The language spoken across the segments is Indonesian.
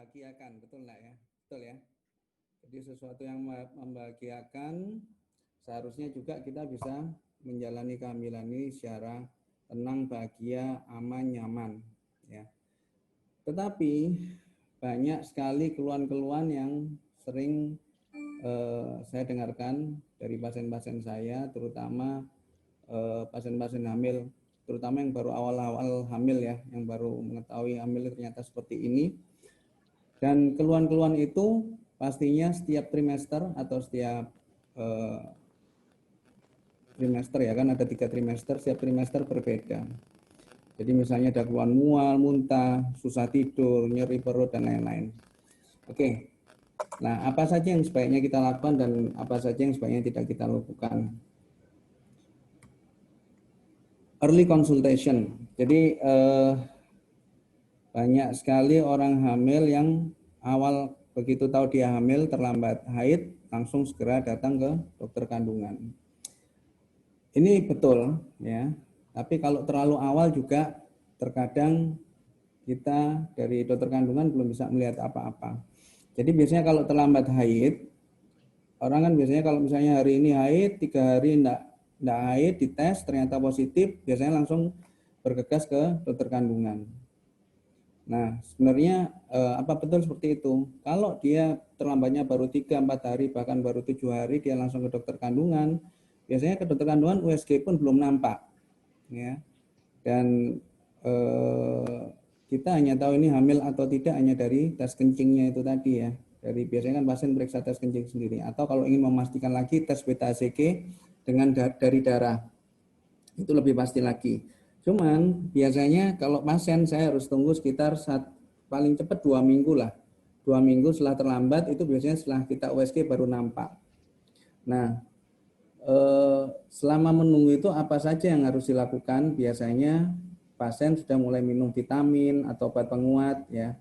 membahagiakan, betul nggak ya? Betul ya. Jadi sesuatu yang membahagiakan, seharusnya juga kita bisa menjalani kehamilan ini secara tenang, bahagia, aman, nyaman. Ya. Tetapi banyak sekali keluhan-keluhan yang sering saya dengarkan dari pasien-pasien saya, terutama pasien-pasien hamil, terutama yang baru awal-awal hamil ya, yang baru mengetahui hamil ternyata seperti ini. Dan keluhan-keluhan itu pastinya setiap trimester atau setiap trimester ya, kan ada 3 trimester, setiap trimester berbeda. Jadi misalnya ada keluhan mual, muntah, susah tidur, nyeri perut, dan lain-lain. Oke, nah apa saja yang sebaiknya kita lakukan dan apa saja yang sebaiknya tidak kita lakukan. Early consultation. Jadi banyak sekali orang hamil yang awal begitu tahu dia hamil terlambat haid langsung segera datang ke dokter kandungan. Ini betul ya. Tapi kalau terlalu awal juga terkadang kita dari dokter kandungan belum bisa melihat apa-apa. Jadi biasanya kalau terlambat haid, orang kan biasanya kalau misalnya hari ini haid, 3 hari enggak haid, dites ternyata positif, biasanya langsung bergegas ke dokter kandungan. Nah, sebenarnya apa betul seperti itu? Kalau dia terlambatnya baru 3-4 hari, bahkan baru 7 hari, dia langsung ke dokter kandungan, biasanya ke dokter kandungan USG pun belum nampak. Ya. Dan kita hanya tahu ini hamil atau tidak hanya dari tes kencingnya itu tadi ya. Dari biasanya kan pasien periksa tes kencing sendiri, atau kalau ingin memastikan lagi tes beta HCG dengan dari darah. Itu lebih pasti lagi. Cuman biasanya kalau pasien saya harus tunggu sekitar paling cepat 2 minggu lah. 2 minggu setelah terlambat itu biasanya setelah kita USG baru nampak. Nah, selama menunggu itu apa saja yang harus dilakukan? Biasanya pasien sudah mulai minum vitamin atau obat penguat ya.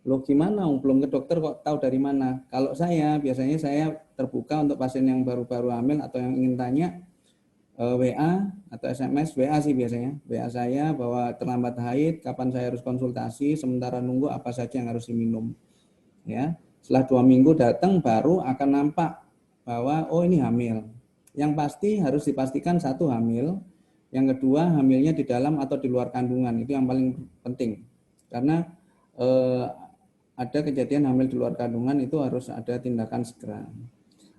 Loh gimana? Belum ke dokter kok tahu dari mana? Kalau saya biasanya saya terbuka untuk pasien yang baru-baru hamil atau yang ingin tanya WA atau SMS, WA sih biasanya. WA saya bahwa terlambat haid, kapan saya harus konsultasi, sementara nunggu apa saja yang harus diminum. Ya. Setelah 2 minggu datang baru akan nampak bahwa oh ini hamil. Yang pasti harus dipastikan satu hamil, yang kedua hamilnya di dalam atau di luar kandungan, itu yang paling penting. Karena ada kejadian hamil di luar kandungan itu harus ada tindakan segera.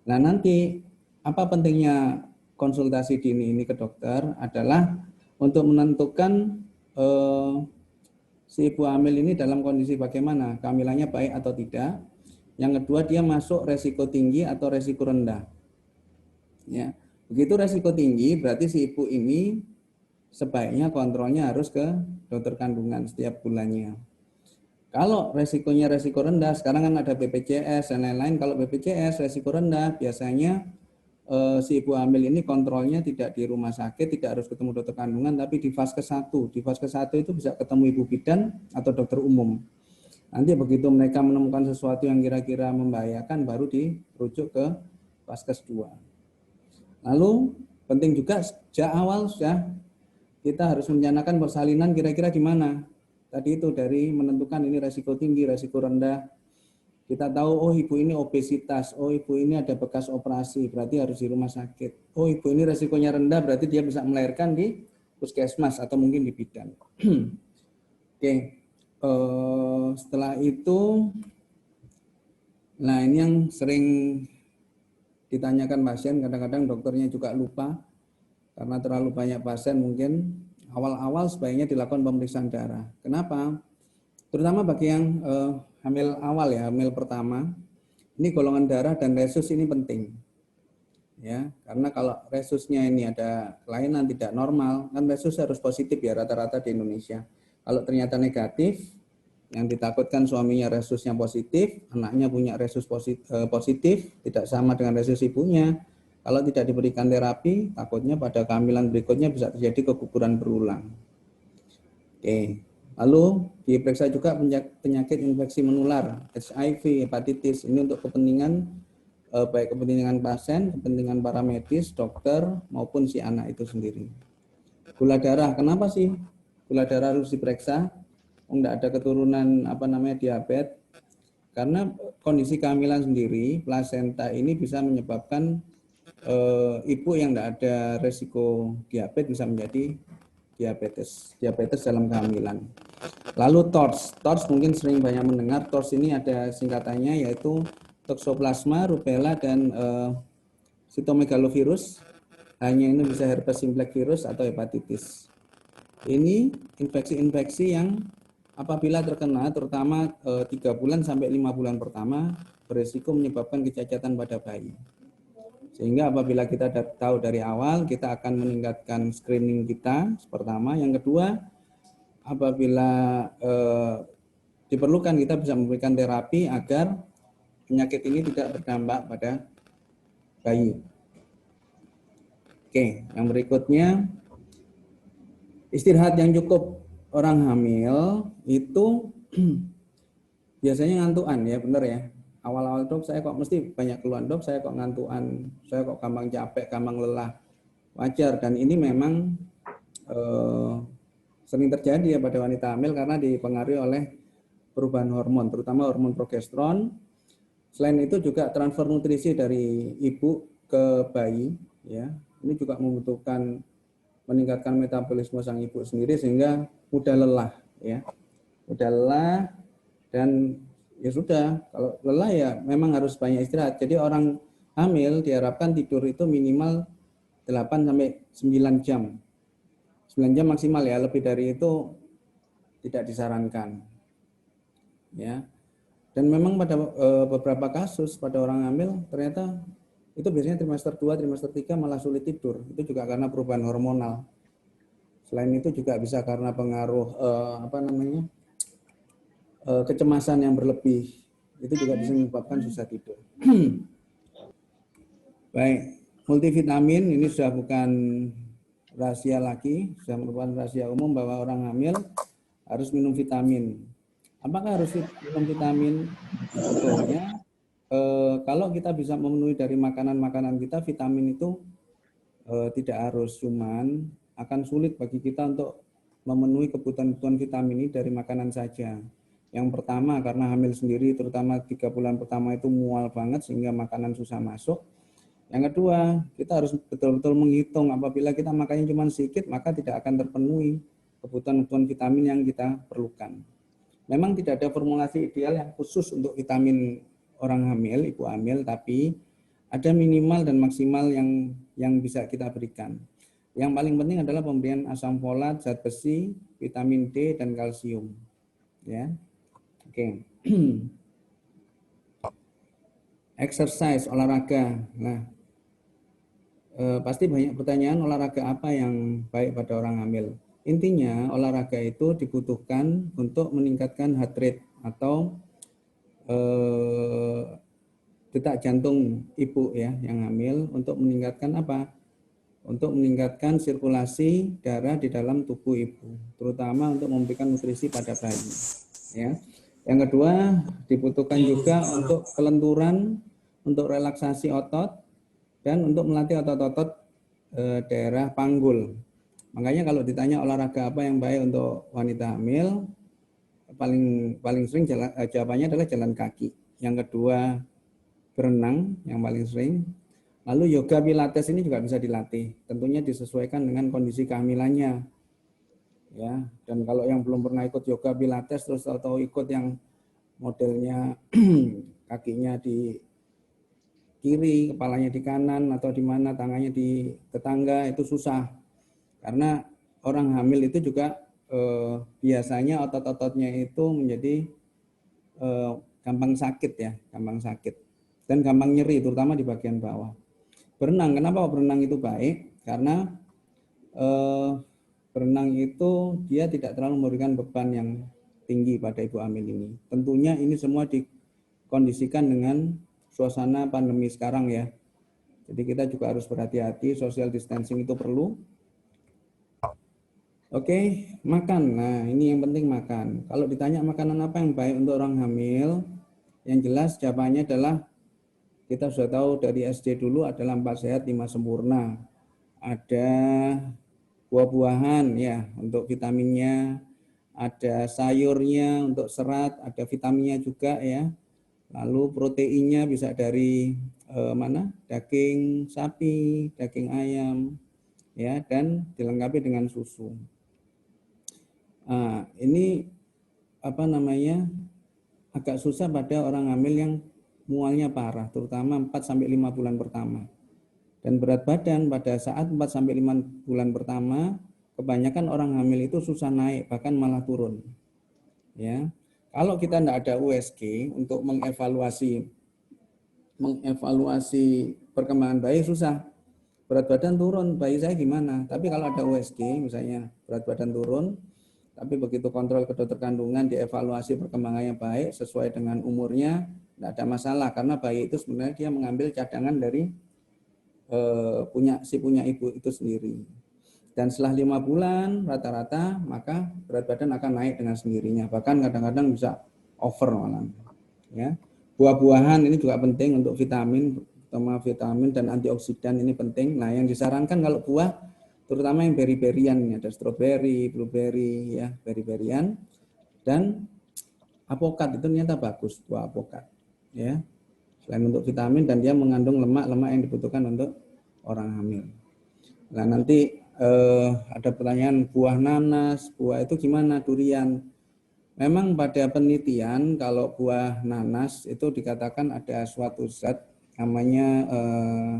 Nah nanti apa pentingnya konsultasi dini ini ke dokter adalah untuk menentukan si ibu hamil ini dalam kondisi bagaimana, kehamilannya baik atau tidak. Yang kedua dia masuk resiko tinggi atau resiko rendah. Ya, begitu resiko tinggi berarti si ibu ini sebaiknya kontrolnya harus ke dokter kandungan setiap bulannya. Kalau resikonya resiko rendah, sekarang kan ada BPJS dan lain-lain. Kalau BPJS resiko rendah, biasanya si ibu hamil ini kontrolnya tidak di rumah sakit, tidak harus ketemu dokter kandungan, tapi di Vaskes 1. Di Vaskes 1 itu bisa ketemu ibu bidan atau dokter umum. Nanti begitu mereka menemukan sesuatu yang kira-kira membahayakan, baru dirujuk ke Vaskes 2. Lalu penting juga sejak awal sudah kita harus merencanakan persalinan kira-kira gimana. Tadi itu dari menentukan ini resiko tinggi, resiko rendah. Kita tahu oh ibu ini obesitas, oh ibu ini ada bekas operasi, berarti harus di rumah sakit. Oh ibu ini resikonya rendah, berarti dia bisa melahirkan di puskesmas atau mungkin di bidan. Oke, setelah itu, nah ini yang sering ditanyakan pasien, kadang-kadang dokternya juga lupa karena terlalu banyak pasien mungkin. Awal-awal sebaiknya dilakukan pemeriksaan darah. Kenapa? Terutama bagi yang hamil awal ya, hamil pertama. Ini golongan darah dan resus ini penting. Ya, karena kalau resusnya ini ada kelainan tidak normal, kan resus harus positif ya rata-rata di Indonesia. Kalau ternyata negatif, yang ditakutkan suaminya resusnya positif, anaknya punya resus positif, tidak sama dengan resus ibunya. Kalau tidak diberikan terapi, takutnya pada kehamilan berikutnya bisa terjadi keguguran berulang. Oke, lalu diperiksa juga penyakit infeksi menular, HIV, hepatitis. Ini untuk kepentingan baik kepentingan pasien, kepentingan para medis, dokter maupun si anak itu sendiri. Gula darah, kenapa sih gula darah harus diperiksa? Tidak ada keturunan diabetes. Karena kondisi kehamilan sendiri, plasenta ini bisa menyebabkan ibu yang tidak ada resiko diabetes bisa menjadi diabetes dalam kehamilan. Lalu TORCH mungkin sering banyak mendengar. TORCH ini ada singkatannya yaitu Toxoplasma, Rubella, dan Cytomegalovirus. Hanya ini bisa herpes simplex virus atau hepatitis. Ini infeksi-infeksi yang apabila terkena, terutama 3 bulan sampai 5 bulan pertama, berisiko menyebabkan kecacatan pada bayi. Sehingga apabila kita tahu dari awal, kita akan meningkatkan screening kita pertama. Yang kedua, apabila diperlukan, kita bisa memberikan terapi agar penyakit ini tidak berdampak pada bayi. Oke, yang berikutnya, istirahat yang cukup. Orang hamil itu biasanya ngantuan ya, benar ya. Awal-awal dok saya kok mesti banyak keluhan, dok saya kok ngantuan, saya kok gampang capek, gampang lelah. Wajar, dan ini memang sering terjadi ya pada wanita hamil karena dipengaruhi oleh perubahan hormon, terutama hormon progesteron. Selain itu juga transfer nutrisi dari ibu ke bayi ya. Ini juga membutuhkan meningkatkan metabolisme sang ibu sendiri sehingga mudah lelah ya. Mudah lelah dan ya sudah, kalau lelah ya memang harus banyak istirahat. Jadi orang hamil diharapkan tidur itu minimal 8 sampai 9 jam. 9 jam maksimal ya, lebih dari itu tidak disarankan. Ya. Dan memang pada beberapa kasus pada orang hamil ternyata itu biasanya trimester 2, trimester 3 malah sulit tidur. Itu juga karena perubahan hormonal. Selain itu juga bisa karena pengaruh kecemasan yang berlebih. Itu juga bisa menyebabkan susah tidur. Baik, multivitamin ini sudah bukan rahasia lagi, sudah merupakan rahasia umum bahwa orang hamil harus minum vitamin. Apakah harus minum vitamin? Sebetulnya kalau kita bisa memenuhi dari makanan-makanan kita, vitamin itu tidak harus, cuman akan sulit bagi kita untuk memenuhi kebutuhan vitamin ini dari makanan saja. Yang pertama karena hamil sendiri, terutama 3 bulan pertama itu mual banget sehingga makanan susah masuk. Yang kedua, kita harus betul-betul menghitung apabila kita makannya cuma sedikit, maka tidak akan terpenuhi kebutuhan vitamin yang kita perlukan. Memang tidak ada formulasi ideal yang khusus untuk vitamin orang hamil, ibu hamil, tapi ada minimal dan maksimal yang bisa kita berikan. Yang paling penting adalah pemberian asam folat, zat besi, vitamin D, dan kalsium. Ya, oke. Exercise, olahraga. Nah, pasti banyak pertanyaan olahraga apa yang baik pada orang hamil. Intinya olahraga itu dibutuhkan untuk meningkatkan heart rate atau detak jantung ibu ya yang hamil, untuk meningkatkan apa? Untuk meningkatkan sirkulasi darah di dalam tubuh ibu, terutama untuk memberikan nutrisi pada bayi. Ya. Yang kedua dibutuhkan juga untuk kelenturan, untuk relaksasi otot, dan untuk melatih otot-otot daerah panggul. Makanya kalau ditanya olahraga apa yang baik untuk wanita hamil, paling sering jawabannya adalah jalan kaki. Yang kedua berenang yang paling sering. Lalu yoga pilates ini juga bisa dilatih. Tentunya disesuaikan dengan kondisi kehamilannya. Ya, dan kalau yang belum pernah ikut yoga pilates terus atau ikut yang modelnya kakinya di kiri, kepalanya di kanan atau di mana, tangannya di tetangga, itu susah. Karena orang hamil itu juga biasanya otot-ototnya itu menjadi gampang sakit ya, gampang sakit dan gampang nyeri, terutama di bagian bawah. Berenang, kenapa berenang itu baik? Karena berenang itu dia tidak terlalu memberikan beban yang tinggi pada ibu hamil ini. Tentunya ini semua dikondisikan dengan suasana pandemi sekarang ya. Jadi kita juga harus berhati-hati, social distancing itu perlu. Oke, makan. Nah, ini yang penting makan. Kalau ditanya makanan apa yang baik untuk orang hamil, yang jelas jawabannya adalah kita sudah tahu dari SD dulu adalah 4 sehat 5 sempurna. Ada buah-buahan ya untuk vitaminnya, ada sayurnya untuk serat, ada vitaminnya juga ya. Lalu proteinnya bisa dari mana? Daging sapi, daging ayam, ya, dan dilengkapi dengan susu. Nah, ini apa namanya? Agak susah pada orang hamil yang mualnya parah, terutama 4-5 bulan pertama. Dan berat badan pada saat 4-5 bulan pertama, kebanyakan orang hamil itu susah naik, bahkan malah turun. Ya, kalau kita tidak ada USG untuk mengevaluasi perkembangan bayi susah. Berat badan turun, bayi saya gimana? Tapi kalau ada USG, misalnya berat badan turun, tapi begitu kontrol ke dokter kandungan, dievaluasi perkembangannya baik sesuai dengan umurnya, tidak ada masalah karena bayi itu sebenarnya dia mengambil cadangan dari punya ibu itu sendiri. Dan setelah 5 bulan rata-rata maka berat badan akan naik dengan sendirinya, bahkan kadang-kadang bisa over malah. Ya, buah-buahan ini juga penting untuk vitamin, terutama vitamin dan antioksidan ini penting. Nah, yang disarankan kalau buah, terutama yang beri-berian, ada strawberry, blueberry, ya, beri-berian, dan apokat itu ternyata bagus, buah apokat, ya. Selain untuk vitamin dan dia mengandung lemak-lemak yang dibutuhkan untuk orang hamil. Nah, nanti ada pertanyaan buah nanas, buah itu gimana, durian. Memang pada penelitian kalau buah nanas itu dikatakan ada suatu zat namanya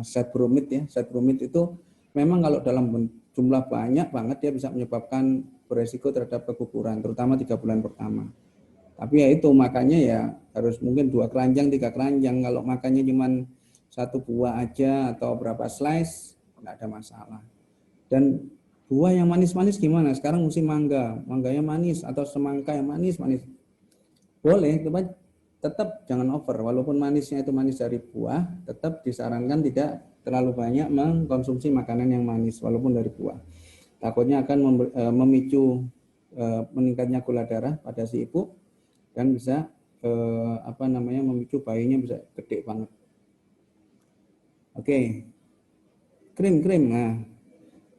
zat bromid, ya. Zat bromid itu memang kalau dalam jumlah banyak banget dia bisa menyebabkan beresiko terhadap keguguran, terutama 3 bulan pertama. Tapi ya itu makanya ya harus mungkin 2 keranjang, 3 keranjang. Kalau makannya cuma 1 buah aja atau berapa slice, nggak ada masalah. Dan buah yang manis-manis gimana? Sekarang musim mangga, mangganya manis atau semangka yang manis-manis. Boleh, tapi tetap jangan over. Walaupun manisnya itu manis dari buah, tetap disarankan tidak terlalu banyak mengkonsumsi makanan yang manis walaupun dari buah. Takutnya akan memicu meningkatnya gula darah pada si ibu dan bisa memicu bayinya bisa gede banget. Oke. Krim. Nah,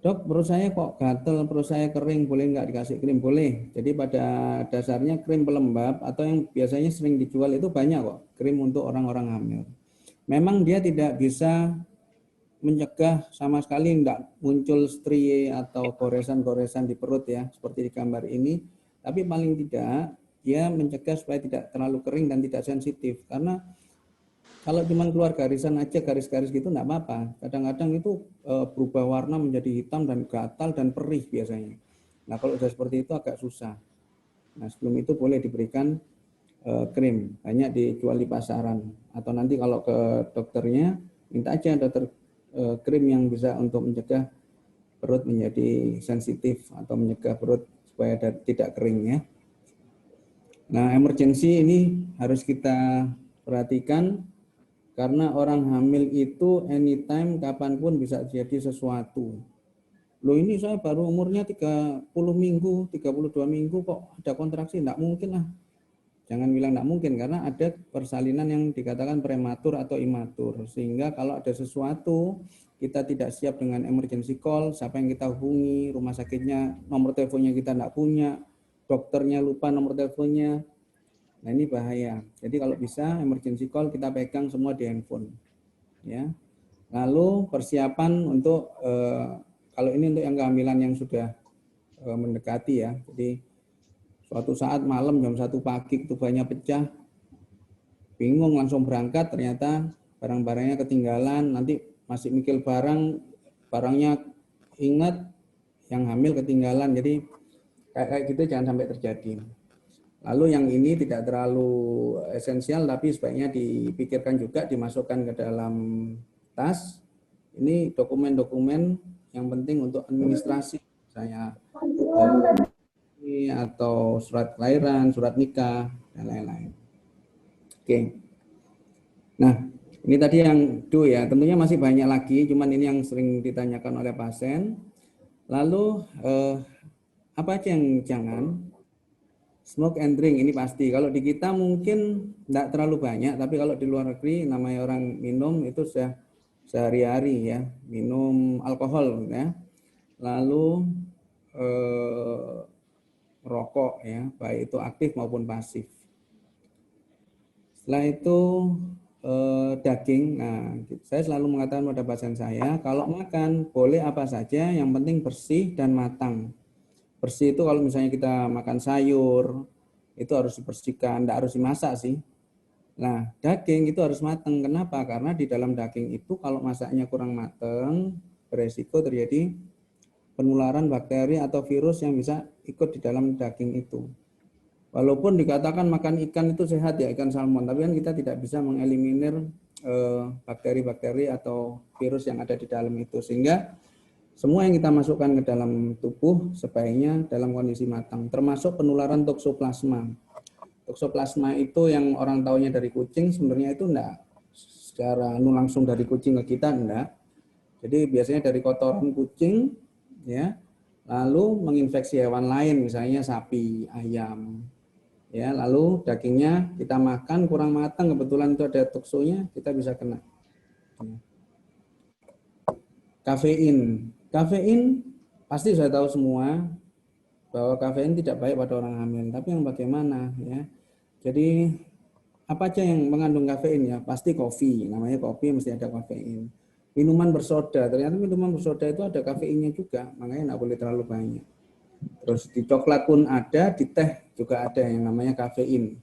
dok, perut saya kok gatel, perut saya kering, boleh nggak dikasih krim? Boleh. Jadi pada dasarnya krim pelembab atau yang biasanya sering dijual itu banyak kok, krim untuk orang-orang hamil. Memang dia tidak bisa mencegah sama sekali tidak muncul strie atau goresan-goresan di perut, ya, seperti di gambar ini. Tapi paling tidak dia mencegah supaya tidak terlalu kering dan tidak sensitif. Karena kalau cuma keluar garisan aja, garis-garis gitu enggak apa-apa. Kadang-kadang itu berubah warna menjadi hitam dan gatal dan perih biasanya. Nah, kalau sudah seperti itu agak susah. Nah, sebelum itu boleh diberikan krim, banyak dijual di pasaran. Atau nanti kalau ke dokternya, minta aja dokter krim yang bisa untuk mencegah perut menjadi sensitif atau mencegah perut supaya tidak kering, ya. Nah, emergency ini harus kita perhatikan karena orang hamil itu anytime, kapanpun bisa jadi sesuatu. Loh, ini saya baru umurnya 30 minggu, 32 minggu kok ada kontraksi, enggak mungkin lah. Jangan bilang enggak mungkin, karena ada persalinan yang dikatakan prematur atau imatur. Sehingga kalau ada sesuatu, kita tidak siap dengan emergency call, siapa yang kita hubungi, rumah sakitnya, nomor teleponnya kita enggak punya, dokternya lupa nomor teleponnya. Nah, ini bahaya. Jadi kalau bisa emergency call kita pegang semua di handphone, ya. Lalu persiapan untuk kalau ini untuk yang kehamilan yang sudah mendekati, ya. Jadi suatu saat malam jam 1 pagi ketubannya pecah, bingung langsung berangkat, ternyata barang-barangnya ketinggalan, nanti masih mikir barangnya ingat, yang hamil ketinggalan. Jadi kayak gitu jangan sampai terjadi. Lalu yang ini tidak terlalu esensial, tapi sebaiknya dipikirkan juga, dimasukkan ke dalam tas. Ini dokumen-dokumen yang penting untuk administrasi, misalnya atau surat kelahiran, surat nikah, dan lain-lain. Oke. Nah, ini tadi yang ya, tentunya masih banyak lagi, cuman ini yang sering ditanyakan oleh pasien. Lalu apa aja yang jangan? Smoke and drink ini pasti. Kalau di kita mungkin tidak terlalu banyak, tapi kalau di luar negeri namanya orang minum itu sudah sehari-hari, ya, minum alkohol, ya. Lalu rokok, ya, baik itu aktif maupun pasif. Setelah itu daging. Nah, saya selalu mengatakan pada pasien saya, kalau makan boleh apa saja, yang penting bersih dan matang. Bersih itu kalau misalnya kita makan sayur, itu harus dibersihkan, tidak harus dimasak sih. Nah, daging itu harus matang. Kenapa? Karena di dalam daging itu kalau masaknya kurang matang, beresiko terjadi penularan bakteri atau virus yang bisa ikut di dalam daging itu. Walaupun dikatakan makan ikan itu sehat ya, ikan salmon, tapi kan kita tidak bisa mengeliminir bakteri-bakteri atau virus yang ada di dalam itu. Sehingga semua yang kita masukkan ke dalam tubuh sebaiknya dalam kondisi matang, termasuk penularan toksoplasma. Toksoplasma itu yang orang taunya dari kucing, sebenarnya itu enggak secara langsung dari kucing ke kita, enggak. Jadi biasanya dari kotoran kucing, ya, lalu menginfeksi hewan lain, misalnya sapi, ayam, ya, lalu dagingnya kita makan kurang matang, kebetulan itu ada toksonya, kita bisa kena. Kafein pasti sudah tahu semua bahwa kafein tidak baik pada orang hamil, tapi yang bagaimana, ya. Jadi apa aja yang mengandung kafein, ya? Pasti kopi, namanya kopi mesti ada kafein. Minuman bersoda, ternyata minuman bersoda itu ada kafeinnya juga, makanya nggak boleh terlalu banyak. Terus di coklat pun ada, di teh juga ada yang namanya kafein.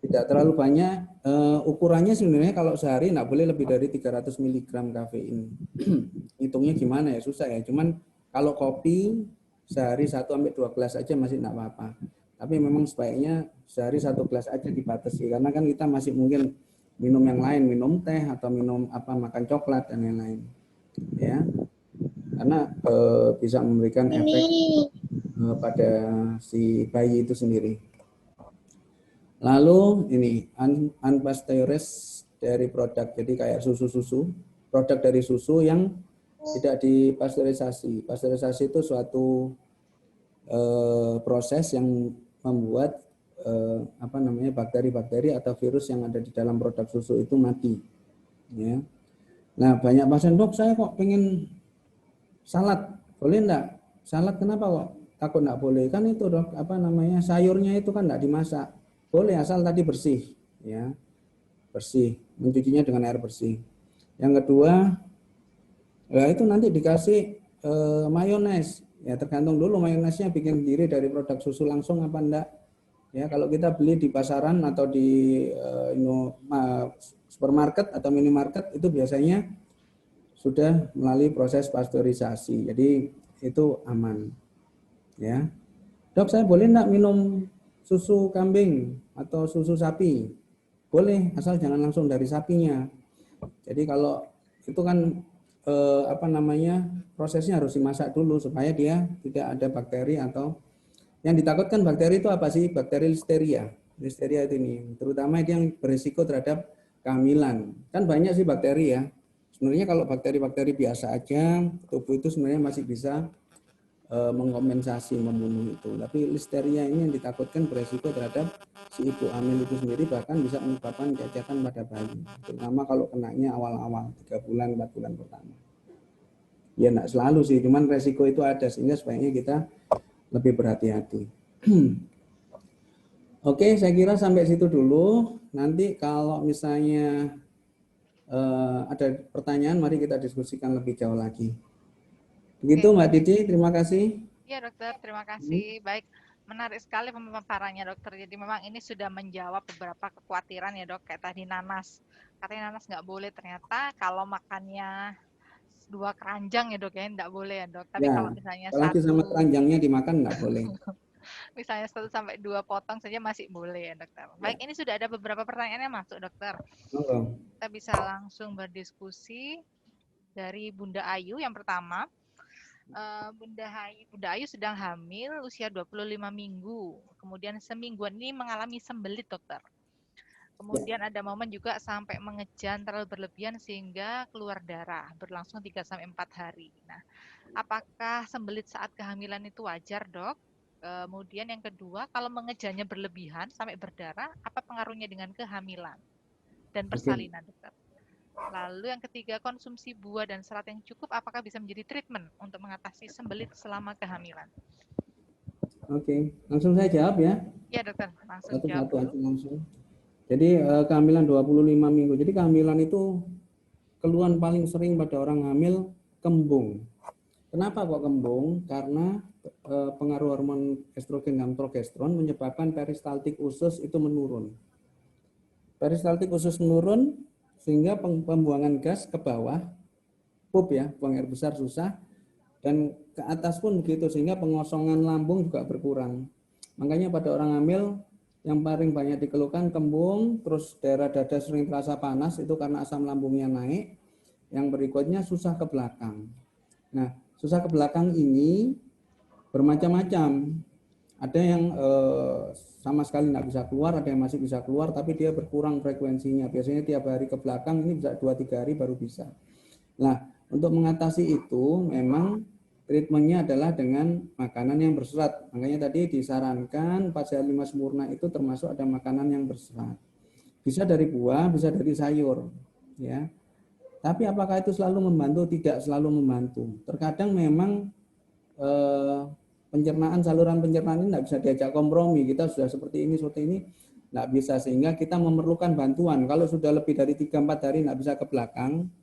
Tidak terlalu banyak, ukurannya sebenarnya kalau sehari nggak boleh lebih dari 300 mg kafein. Hitungnya gimana ya, susah ya. Cuman kalau kopi sehari 1-2 gelas aja masih nggak apa-apa. Tapi memang sebaiknya sehari 1 gelas aja dibatasi, karena kan kita masih mungkin minum yang lain, minum teh atau minum makan coklat dan lain-lain. Ya, karena bisa memberikan efek pada si bayi itu sendiri. Lalu ini unpasteurized dairy product, jadi kayak susu-susu, produk dari susu yang tidak dipasteurisasi. Pasteurisasi itu suatu proses yang membuat bakteri-bakteri atau virus yang ada di dalam produk susu itu mati. Ya. Nah, banyak pasien, dok saya kok pengen salad, boleh enggak? Salad kenapa kok takut enggak boleh? Kan itu dok, sayurnya itu kan enggak dimasak. Boleh asal tadi bersih, ya, bersih, mencucinya dengan air bersih. Yang kedua, ya itu nanti dikasih mayones, ya tergantung dulu mayonesnya bikin sendiri dari produk susu langsung apa enggak. Ya kalau kita beli di pasaran atau di supermarket atau minimarket itu biasanya sudah melalui proses pasteurisasi, jadi itu aman. Ya, dok saya boleh enggak minum susu kambing atau susu sapi? Boleh, asal jangan langsung dari sapinya. Jadi kalau itu kan prosesnya harus dimasak dulu supaya dia tidak ada bakteri, atau yang ditakutkan bakteri itu apa sih? Bakteri listeria. Listeria itu ini, terutama itu yang berisiko terhadap kehamilan. Kan banyak sih bakteri ya. Sebenarnya kalau bakteri-bakteri biasa aja, tubuh itu sebenarnya masih bisa mengkompensasi, membunuh itu. Tapi listeria ini yang ditakutkan beresiko terhadap si ibu hamil itu sendiri, bahkan bisa menyebabkan cacatan pada bayi. Terutama kalau kenanya awal-awal 3 bulan, 4 bulan pertama. Ya enggak selalu sih, cuman resiko itu ada, sehingga sebaiknya kita lebih berhati-hati. Oke, saya kira sampai situ dulu. Nanti kalau misalnya ada pertanyaan, mari kita diskusikan lebih jauh lagi. Begitu Mbak Didi, terima kasih. Iya dokter, terima kasih. Baik, menarik sekali pemaparannya dokter. Jadi memang ini sudah menjawab beberapa kekhawatiran ya dok. Kayak tadi nanas, katanya nanas nggak boleh. Ternyata kalau makannya 2 keranjang ya dok ya, nggak boleh ya dok. Tapi Ya, kalau misalnya apalagi sama keranjangnya dimakan nggak boleh. misalnya 1-2 potong saja masih boleh ya dokter. Baik, ini sudah ada beberapa pertanyaan yang masuk dokter. Kita bisa langsung berdiskusi dari Bunda Ayu yang pertama. Bunda Ayu sedang hamil usia 25 minggu. Kemudian semingguan ini mengalami sembelit, dokter. Kemudian ada momen juga sampai mengejan terlalu berlebihan sehingga keluar darah, berlangsung 3-4 hari. Nah, apakah sembelit saat kehamilan itu wajar, dok? Kemudian yang kedua, kalau mengejannya berlebihan sampai berdarah, apa pengaruhnya dengan kehamilan dan persalinan, dokter? Lalu yang ketiga, konsumsi buah dan serat yang cukup apakah bisa menjadi treatment untuk mengatasi sembelit selama kehamilan? Oke, langsung saya jawab ya. Ya dokter, langsung Satu-satu jawab dulu. aja langsung. Jadi kehamilan 25 minggu. Jadi kehamilan itu keluhan paling sering pada orang hamil kembung. Kenapa kok kembung? Karena pengaruh hormon estrogen dan progesteron menyebabkan peristaltik usus itu menurun. Peristaltik usus menurun sehingga pembuangan gas ke bawah, pup ya, buang air besar susah, dan ke atas pun begitu sehingga pengosongan lambung juga berkurang. Makanya pada orang hamil yang paling banyak dikeluhkan kembung, terus daerah dada sering terasa panas itu karena asam lambungnya naik. Yang berikutnya susah ke belakang. Nah, susah ke belakang ini bermacam-macam. Ada yang sama sekali nggak bisa keluar, ada yang masih bisa keluar, tapi dia berkurang frekuensinya. Biasanya tiap hari ke belakang, ini bisa 2-3 hari baru bisa. Nah, untuk mengatasi itu memang treatmentnya adalah dengan makanan yang berserat. Makanya tadi disarankan 4 sehat 5 sempurna itu termasuk ada makanan yang berserat. Bisa dari buah, bisa dari sayur, ya. Tapi apakah itu selalu membantu? Tidak selalu membantu. Terkadang memang pencernaan, saluran pencernaan ini tidak bisa diajak kompromi. Kita sudah seperti ini, tidak bisa. Sehingga kita memerlukan bantuan. Kalau sudah lebih dari 3-4 hari tidak bisa ke belakang,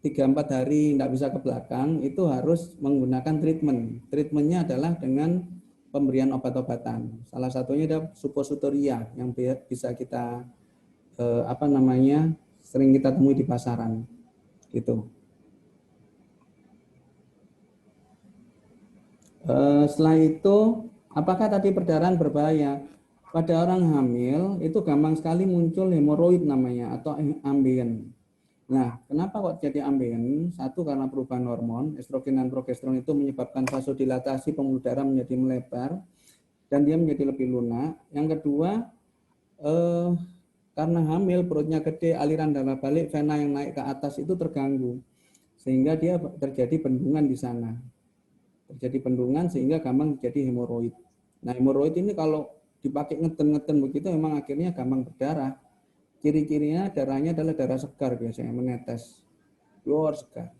3-4 hari tidak bisa ke belakang, itu harus menggunakan treatment. Treatmentnya adalah dengan pemberian obat-obatan. Salah satunya ada suppositoria yang bisa kita sering kita temui di pasaran gitu. Setelah itu, apakah tadi perdarahan berbahaya? Pada orang hamil itu gampang sekali muncul hemoroid namanya atau ambien. Nah, kenapa kok jadi ambien? Satu, karena perubahan hormon estrogen dan progesteron itu menyebabkan vasodilatasi pembuluh darah menjadi melebar dan dia menjadi lebih lunak. Yang kedua, karena hamil perutnya gede, aliran darah balik, vena yang naik ke atas itu terganggu sehingga dia terjadi bendungan di sana. Terjadi bendungan sehingga gampang jadi hemoroid. Nah, hemoroid ini kalau dipakai ngeten-ngeten begitu memang akhirnya gampang berdarah. Ciri-cirinya darahnya adalah darah segar biasanya menetes, keluar segar.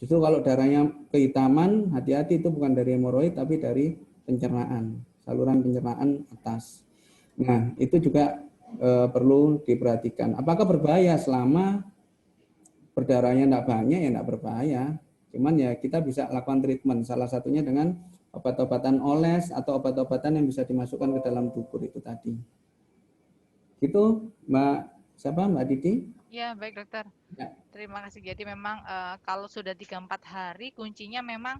Justru kalau darahnya kehitaman, hati-hati itu bukan dari hemoroid tapi dari pencernaan, saluran pencernaan atas. Nah, itu juga perlu diperhatikan. Apakah berbahaya? Selama berdarahnya tidak banyak ya tidak berbahaya. Cuman ya kita bisa lakukan treatment. Salah satunya dengan obat-obatan oles atau obat-obatan yang bisa dimasukkan ke dalam tubuh itu tadi. Itu Mbak Didi? Ya, baik dokter. Ya. Terima kasih. Jadi memang kalau sudah 3-4 hari kuncinya memang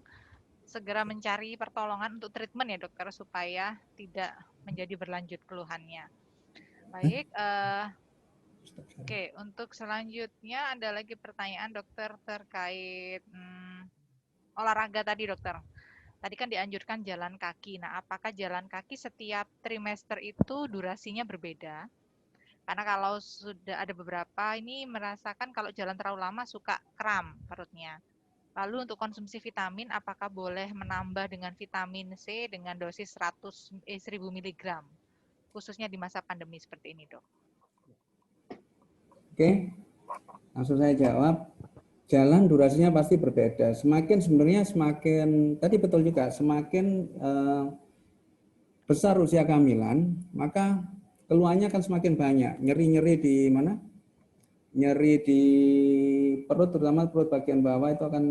segera mencari pertolongan untuk treatment ya dokter supaya tidak menjadi berlanjut keluhannya. Baik, oke, untuk selanjutnya ada lagi pertanyaan dokter terkait olahraga tadi dokter. Tadi kan dianjurkan jalan kaki. Nah, apakah jalan kaki setiap trimester itu durasinya berbeda? Karena kalau sudah ada beberapa ini merasakan kalau jalan terlalu lama suka kram perutnya. Lalu untuk konsumsi vitamin, apakah boleh menambah dengan vitamin C dengan dosis 1000 mg? Khususnya di masa pandemi seperti ini, dok. Oke, langsung saya jawab. Jalan durasinya pasti berbeda. Semakin tadi betul juga, semakin besar usia kehamilan, maka keluhannya akan semakin banyak. Nyeri-nyeri di mana? Nyeri di perut, terutama perut bagian bawah itu akan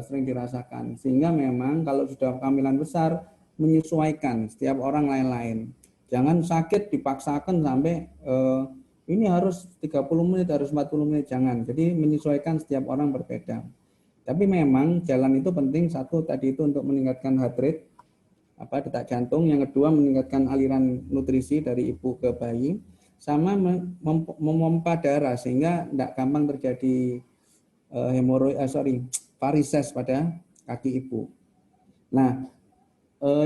sering dirasakan. Sehingga memang kalau sudah kehamilan besar, menyesuaikan setiap orang lain-lain. Jangan sakit dipaksakan sampai ini harus 30 menit, harus 40 menit, jangan. Jadi menyesuaikan setiap orang berbeda. Tapi memang jalan itu penting, satu tadi itu untuk meningkatkan heart rate, detak jantung, yang kedua meningkatkan aliran nutrisi dari ibu ke bayi, sama memompa darah sehingga tidak gampang terjadi varises pada kaki ibu. Nah,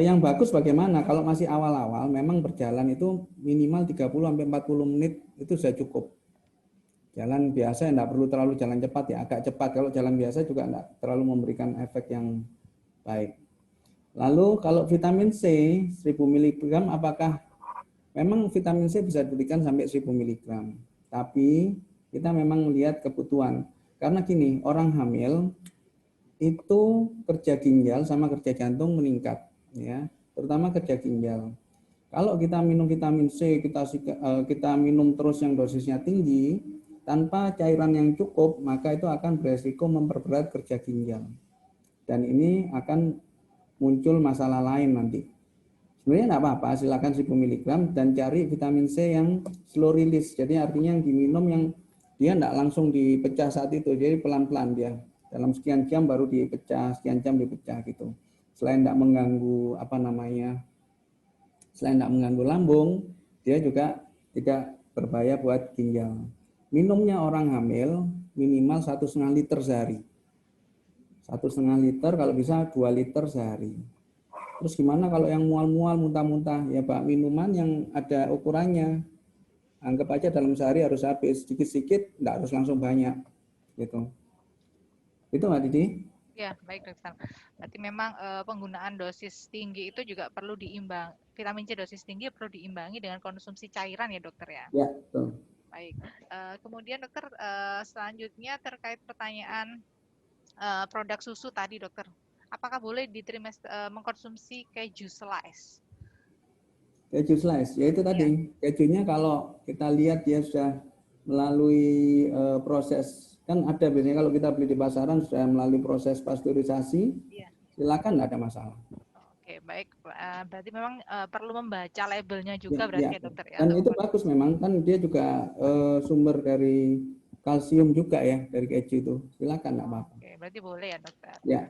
yang bagus bagaimana? Kalau masih awal-awal memang berjalan itu minimal 30-40 menit itu sudah cukup. Jalan biasa tidak perlu terlalu jalan cepat ya, agak cepat. Kalau jalan biasa juga tidak terlalu memberikan efek yang baik. Lalu kalau vitamin C 1000 mg, apakah memang vitamin C bisa diberikan sampai 1000 mg? Tapi kita memang melihat kebutuhan. Karena gini, orang hamil itu kerja ginjal sama kerja jantung meningkat, ya, terutama kerja ginjal. Kalau kita minum vitamin C, kita minum terus yang dosisnya tinggi, tanpa cairan yang cukup, maka itu akan beresiko memperberat kerja ginjal. Dan ini akan muncul masalah lain nanti. Sebenarnya enggak apa-apa, silakan 1000 mg dan cari vitamin C yang slow release. Jadi artinya yang diminum yang dia enggak langsung dipecah saat itu, jadi pelan-pelan dia. Dalam sekian jam baru dipecah, sekian jam dipecah gitu. Selain enggak mengganggu selain tidak mengganggu lambung, dia juga tidak berbahaya buat ginjal. Minumnya orang hamil minimal 1,5 liter sehari. 1,5 liter, kalau bisa 2 liter sehari. Terus gimana kalau yang mual-mual, muntah-muntah? Ya Pak, minuman yang ada ukurannya. Anggap aja dalam sehari harus habis. Sedikit-sedikit, tidak harus langsung banyak. Gitu. Itu Mbak Didi? Ya, baik dokter. Berarti memang penggunaan dosis tinggi itu juga perlu diimbang. Vitamin C dosis tinggi perlu diimbangi dengan konsumsi cairan ya dokter ya? Ya, betul. Baik. Kemudian dokter, selanjutnya terkait pertanyaan produk susu tadi dokter. Apakah boleh mengkonsumsi keju slice? Keju slice, ya itu tadi. Kejunya kalau kita lihat dia sudah melalui proses, kan ada biasanya kalau kita beli di pasaran sudah melalui proses pasteurisasi, silakan, nggak ada masalah. Oke, baik. Berarti memang perlu membaca labelnya juga berarti ya dokter ya. Dan itu bagus memang, kan dia juga sumber dari kalsium juga ya dari keju itu. Silakan, nggak apa-apa. Oke, berarti boleh ya dokter. Ya.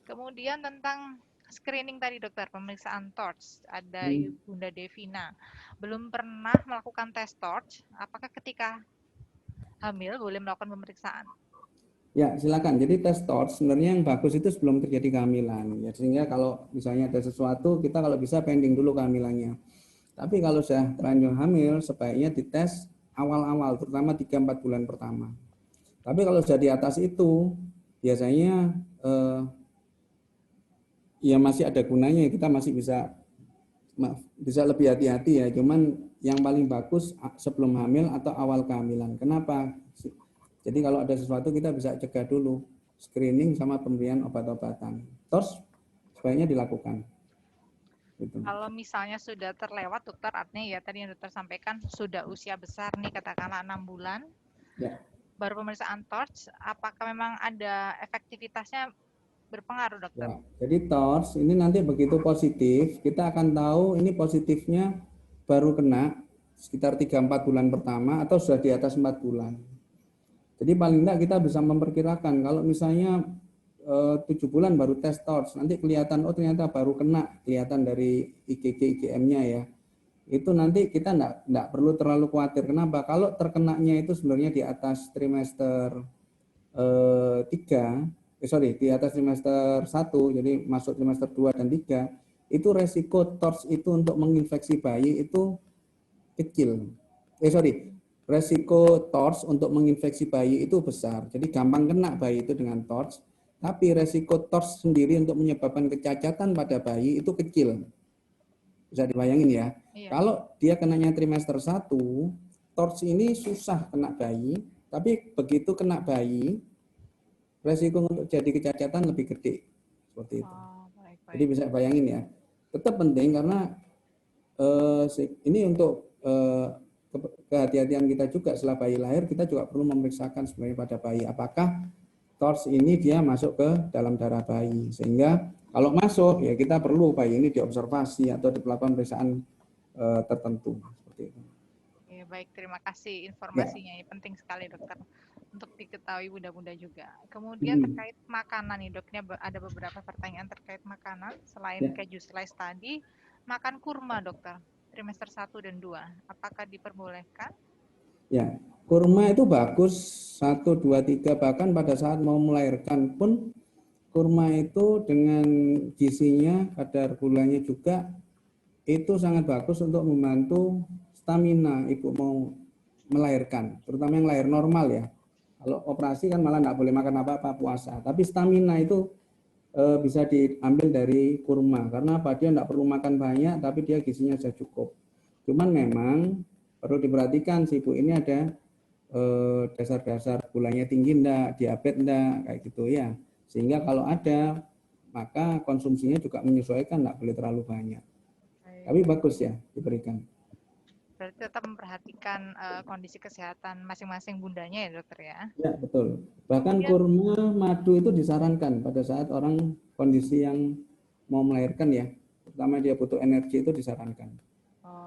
Kemudian tentang screening tadi dokter, pemeriksaan TORCH, ada Bunda Devina. Belum pernah melakukan tes TORCH, apakah ketika hamil boleh melakukan pemeriksaan? Ya, silakan. Jadi tes TORCH sebenarnya yang bagus itu sebelum terjadi kehamilan. Ya, sehingga kalau misalnya ada sesuatu, kita kalau bisa pending dulu kehamilannya. Tapi kalau sudah terlanjur hamil, sebaiknya dites awal-awal, terutama 3-4 bulan pertama. Tapi kalau sudah di atas itu, biasanya ya masih ada gunanya, kita masih bisa lebih hati-hati ya. Cuman yang paling bagus sebelum hamil atau awal kehamilan. Kenapa? Jadi kalau ada sesuatu kita bisa cegah dulu, screening sama pemberian obat-obatan. Terus sebaiknya dilakukan. Gitu. Kalau misalnya sudah terlewat dokter, artinya ya tadi yang dokter sampaikan sudah usia besar nih, katakanlah 6 bulan, baru pemeriksaan TORCH, apakah memang ada efektivitasnya berpengaruh dokter? Ya, jadi TORCH ini nanti begitu positif, kita akan tahu ini positifnya baru kena sekitar 3-4 bulan pertama atau sudah di atas 4 bulan. Jadi paling tidak kita bisa memperkirakan kalau misalnya 7 bulan baru tes TORCH, nanti kelihatan, oh ternyata baru kena, kelihatan dari IgG, IgM-nya ya. Itu nanti kita enggak perlu terlalu khawatir. Kenapa? Kalau terkenanya itu sebenarnya di atas trimester 3, di atas trimester 1, jadi masuk trimester 2 dan 3, itu resiko TORCH itu untuk menginfeksi bayi itu kecil. Resiko TORCH untuk menginfeksi bayi itu besar. Jadi gampang kena bayi itu dengan TORCH, tapi resiko TORCH sendiri untuk menyebabkan kecacatan pada bayi itu kecil. Bisa dibayangin ya. Kalau dia kenanya trimester 1, TORCH ini susah kena bayi, tapi begitu kena bayi, resiko untuk jadi kecacatan lebih gede. Seperti itu. Jadi bisa bayangin ya. Tetap penting karena ini untuk kehati-hatian kita juga setelah bayi lahir, kita juga perlu memeriksakan sebenarnya pada bayi apakah TORCH ini dia masuk ke dalam darah bayi, sehingga kalau masuk ya kita perlu bayi ini diobservasi atau dilakukan pemeriksaan tertentu seperti itu. Oke, baik, terima kasih informasinya. Ini penting sekali dokter untuk diketahui bunda-bunda juga. Kemudian terkait makanan nih dok, ini ada beberapa pertanyaan terkait makanan selain keju slice tadi, makan kurma dokter. Trimester 1 dan 2, apakah diperbolehkan? Ya, kurma itu bagus 1, 2, 3, bahkan pada saat mau melahirkan pun kurma itu dengan gizinya, kadar gulanya juga itu sangat bagus untuk membantu stamina ibu mau melahirkan, terutama yang lahir normal ya. Kalau operasi kan malah nggak boleh makan apa-apa puasa, tapi stamina itu bisa diambil dari kurma karena apa, dia tidak perlu makan banyak tapi dia gizinya sudah cukup. Cuman memang perlu diperhatikan si ibu ini ada dasar-dasar gulanya tinggi enggak, diabetes enggak, kayak gitu ya. Sehingga kalau ada maka konsumsinya juga menyesuaikan, enggak boleh terlalu banyak. Tapi bagus ya diberikan. Berarti tetap memperhatikan kondisi kesehatan masing-masing bundanya ya dokter ya? Ya, betul. Bahkan Kemudian, kurma madu itu disarankan pada saat orang kondisi yang mau melahirkan ya. Pertama dia butuh energi itu disarankan.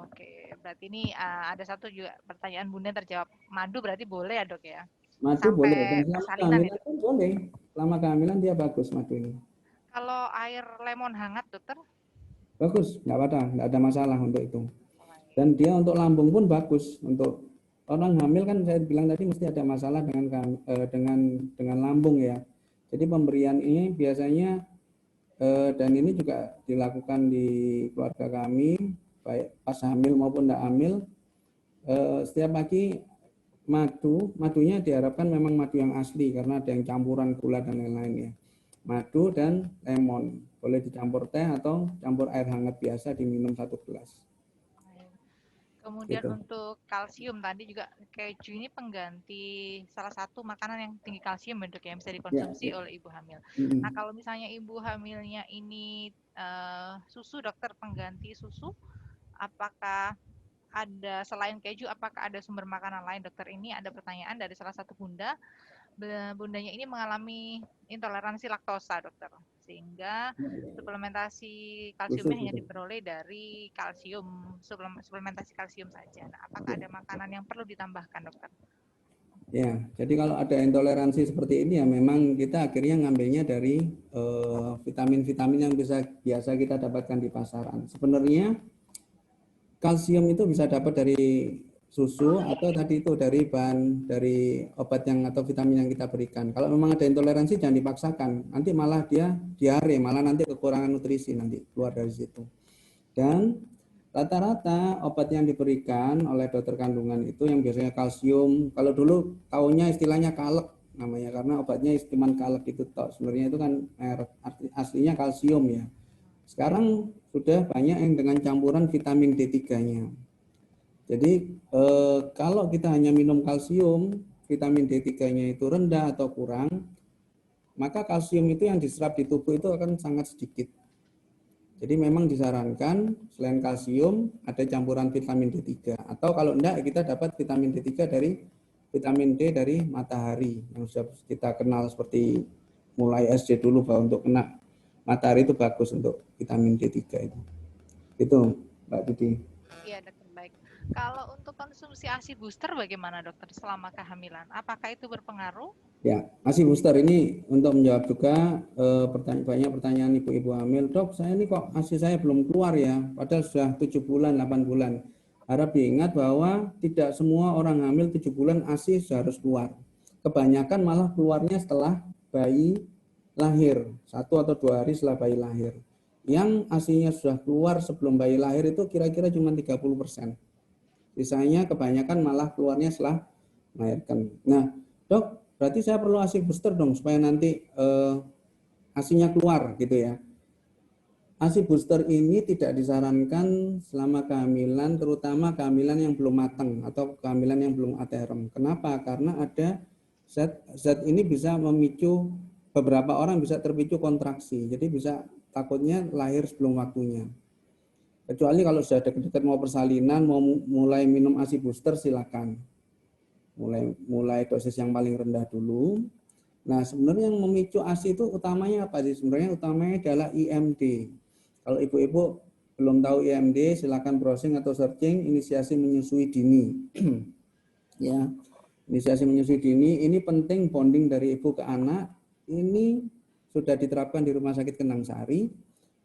Oke, berarti ini ada satu juga pertanyaan bunda terjawab. Madu berarti boleh ya dok ya? Madu boleh, dan Sampai selama persalinan ya kehamilan dok? pun boleh. Selama kehamilan dia bagus madu ini. Kalau air lemon hangat dokter? Bagus, nggak ada masalah untuk itu. Dan dia untuk lambung pun bagus. Untuk orang hamil kan saya bilang tadi mesti ada masalah dengan lambung ya. Jadi pemberian ini biasanya dan ini juga dilakukan di keluarga kami, baik pas hamil maupun tidak hamil. Setiap pagi madunya diharapkan memang madu yang asli karena ada yang campuran gula dan lain-lain ya. Madu dan lemon boleh dicampur teh atau campur air hangat biasa diminum 1 gelas. Kemudian Gitu. untuk kalsium tadi juga keju ini pengganti salah satu makanan yang tinggi kalsium ya dok ya, yang bisa dikonsumsi oleh ibu hamil. Nah kalau misalnya ibu hamilnya ini susu dokter, pengganti susu, apakah ada selain keju, apakah ada sumber makanan lain dokter? Ini ada pertanyaan dari salah satu bundanya ini mengalami intoleransi laktosa dokter, sehingga suplementasi kalsiumnya hanya diperoleh dari suplementasi kalsium saja. Nah, apakah ada makanan yang perlu ditambahkan dokter? Ya, jadi kalau ada intoleransi seperti ini ya memang kita akhirnya ngambilnya dari vitamin-vitamin yang biasa kita dapatkan di pasaran. Sebenarnya kalsium itu bisa dapat dari susu atau tadi itu dari obat yang atau vitamin yang kita berikan. Kalau memang ada intoleransi jangan dipaksakan, nanti malah dia diare, malah nanti kekurangan nutrisi nanti keluar dari situ. Dan rata-rata obat yang diberikan oleh dokter kandungan itu yang biasanya kalsium, kalau dulu tahunya istilahnya kalek namanya karena obatnya cuma kalek itu toh. Sebenarnya itu kan aslinya kalsium ya. Sekarang sudah banyak yang dengan campuran vitamin D3-nya. Jadi kalau kita hanya minum kalsium, vitamin D3-nya itu rendah atau kurang, maka kalsium itu yang diserap di tubuh itu akan sangat sedikit. Jadi memang disarankan selain kalsium ada campuran vitamin D3 atau kalau enggak kita dapat vitamin D3 dari vitamin D dari matahari yang sudah kita kenal seperti mulai SD dulu bahwa untuk kena matahari itu bagus untuk vitamin D3 itu. Itu Mbak Didi. Iya dokter, baik. Kalau untuk konsumsi ASI booster bagaimana dokter selama kehamilan? Apakah itu berpengaruh? Ya, ASI booster ini untuk menjawab juga banyak pertanyaan ibu-ibu hamil. Dok, saya ini kok ASI saya belum keluar ya, padahal sudah 7 bulan, 8 bulan. Harap diingat bahwa tidak semua orang hamil 7 bulan ASI harus keluar. Kebanyakan malah keluarnya setelah bayi lahir, 1 atau 2 hari setelah bayi lahir. Yang ASI-nya sudah keluar sebelum bayi lahir itu kira-kira cuma 30%. Sisanya kebanyakan malah keluarnya setelah melahirkan. Nah, dok, berarti saya perlu ASI booster dong supaya nanti ASI-nya keluar gitu ya. ASI booster ini tidak disarankan selama kehamilan, terutama kehamilan yang belum matang atau kehamilan yang belum aterem. Kenapa? Karena ada zat ini bisa memicu beberapa orang bisa terpicu kontraksi. Jadi bisa takutnya lahir sebelum waktunya. Kecuali kalau sudah dekat-dekat mau persalinan, mau mulai minum ASI booster silakan. Mulai dosis yang paling rendah dulu. Nah, sebenarnya yang memicu ASI itu utamanya apa sih? Sebenarnya utamanya adalah IMD. Kalau ibu-ibu belum tahu IMD, silakan browsing atau searching inisiasi menyusui dini. Ya, inisiasi menyusui dini ini penting bonding dari ibu ke anak. Ini sudah diterapkan di Rumah Sakit Kenang Sari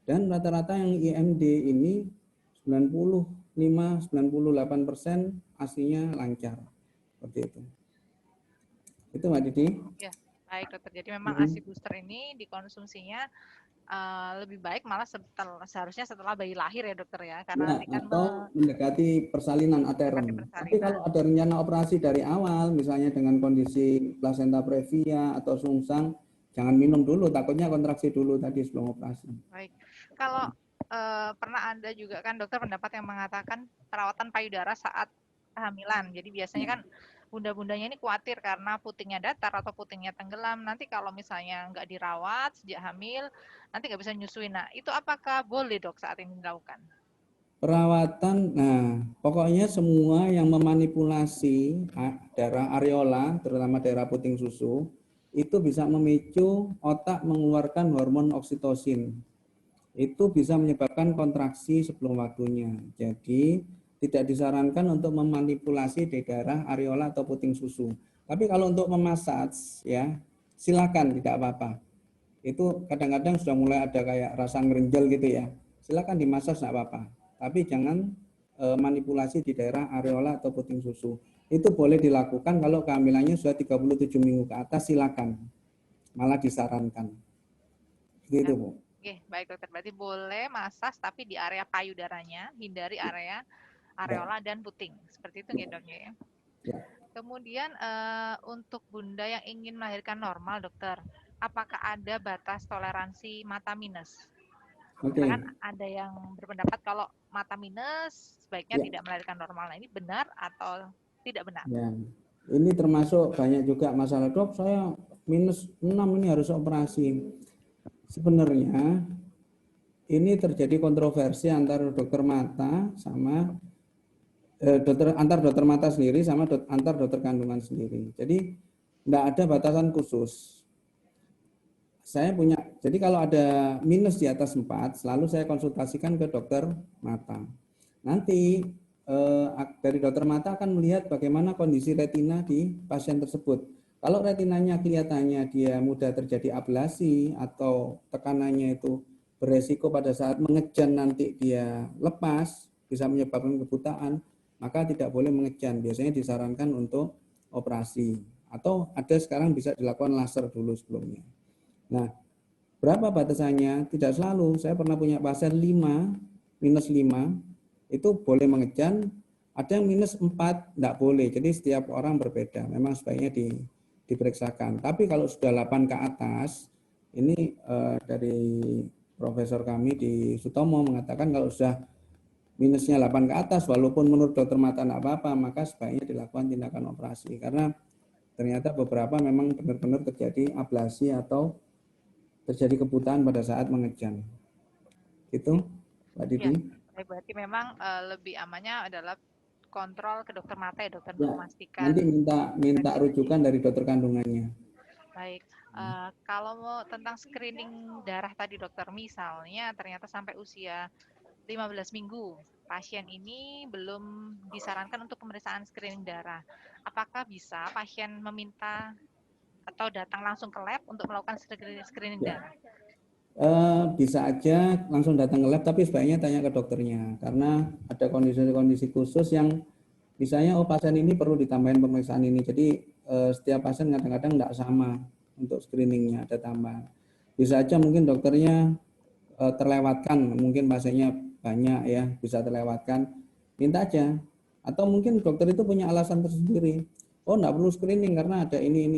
dan rata-rata yang IMD ini 95-98% ASI-nya lancar. Seperti itu. Itu Mbak Didi. Ya, baik dokter. Jadi memang ASI booster ini dikonsumsinya lebih baik malah seharusnya setelah bayi lahir ya dokter ya, karena nanti kan atau mendekati persalinan aterem. Tapi kalau ada rencana operasi dari awal, misalnya dengan kondisi plasenta previa atau sungsang, jangan minum dulu, takutnya kontraksi dulu tadi sebelum operasi. Baik. Kalau pernah ada juga kan dokter pendapat yang mengatakan perawatan payudara saat kehamilan. Jadi biasanya kan bunda-bundanya ini khawatir karena putingnya datar atau putingnya tenggelam. Nanti kalau misalnya nggak dirawat sejak hamil, nanti nggak bisa nyusuin. Nah, itu apakah boleh dok saat ini dilakukan? Perawatan, nah pokoknya semua yang memanipulasi daerah areola, terutama daerah puting susu, itu bisa memicu otak mengeluarkan hormon oksitosin. Itu bisa menyebabkan kontraksi sebelum waktunya. Jadi tidak disarankan untuk memanipulasi di daerah areola atau puting susu. Tapi kalau untuk memasaj, ya silakan, tidak apa-apa. Itu kadang-kadang sudah mulai ada kayak rasa ngerenjel gitu ya. Silakan dimasaj, tidak apa-apa. Tapi jangan manipulasi di daerah areola atau puting susu. Itu boleh dilakukan kalau kehamilannya sudah 37 minggu ke atas, silakan. Malah disarankan. Gitu, Bu. Oke, baik dokter. Berarti boleh masas tapi di area payudaranya, hindari area Ya. areola dan puting. Seperti itu nggih, Dok ya. Ya. Kemudian untuk bunda yang ingin melahirkan normal, dokter, apakah ada batas toleransi mata minus? Oke. Karena kan ada yang berpendapat kalau mata minus sebaiknya Ya. tidak melahirkan normal. Nah, ini benar atau tidak benar? Ya. Ini termasuk banyak juga masalah, Dok, saya minus 6 ini harus operasi. Sebenarnya ini terjadi kontroversi antar dokter mata sama antar dokter mata sendiri sama antar dokter kandungan sendiri. Jadi tidak ada batasan khusus. Saya punya, jadi kalau ada minus di atas 4, selalu saya konsultasikan ke dokter mata. Nanti dari dokter mata akan melihat bagaimana kondisi retina di pasien tersebut. Kalau retinanya kelihatannya dia mudah terjadi ablasi atau tekanannya itu beresiko pada saat mengejan nanti dia lepas, bisa menyebabkan kebutaan, maka tidak boleh mengejan. Biasanya disarankan untuk operasi. Atau ada sekarang bisa dilakukan laser dulu sebelumnya. Nah, berapa batasannya? Tidak selalu. Saya pernah punya pasien 5, minus 5, itu boleh mengejan. Ada yang minus 4, tidak boleh. Jadi setiap orang berbeda. Memang sebaiknya diperiksakan. Tapi kalau sudah 8 ke atas, ini dari profesor kami di Sutomo mengatakan kalau sudah minusnya 8 ke atas, walaupun menurut dokter mata tidak apa-apa, maka sebaiknya dilakukan tindakan operasi. Karena ternyata beberapa memang benar-benar terjadi ablasi atau terjadi kebutaan pada saat mengejan. Itu, Mbak Didi. Ya, berarti memang lebih amannya adalah kontrol ke dokter mata ya, dokter, Ya, untuk memastikan. nanti minta rujukan dari dokter kandungannya. Baik, kalau mau tentang screening darah tadi dokter, misalnya ternyata sampai usia 15 minggu, pasien ini belum disarankan untuk pemeriksaan screening darah. Apakah bisa pasien meminta atau datang langsung ke lab untuk melakukan screening Ya. darah? Bisa aja langsung datang ke lab, tapi sebaiknya tanya ke dokternya. Karena ada kondisi-kondisi khusus yang misalnya, oh pasien ini perlu ditambahin pemeriksaan ini. Jadi setiap pasien kadang-kadang tidak sama untuk screeningnya, ada tambahan. Bisa aja mungkin dokternya terlewatkan, mungkin pasiennya banyak ya, bisa terlewatkan, minta aja. Atau mungkin dokter itu punya alasan tersendiri. Oh, enggak perlu screening karena ada ini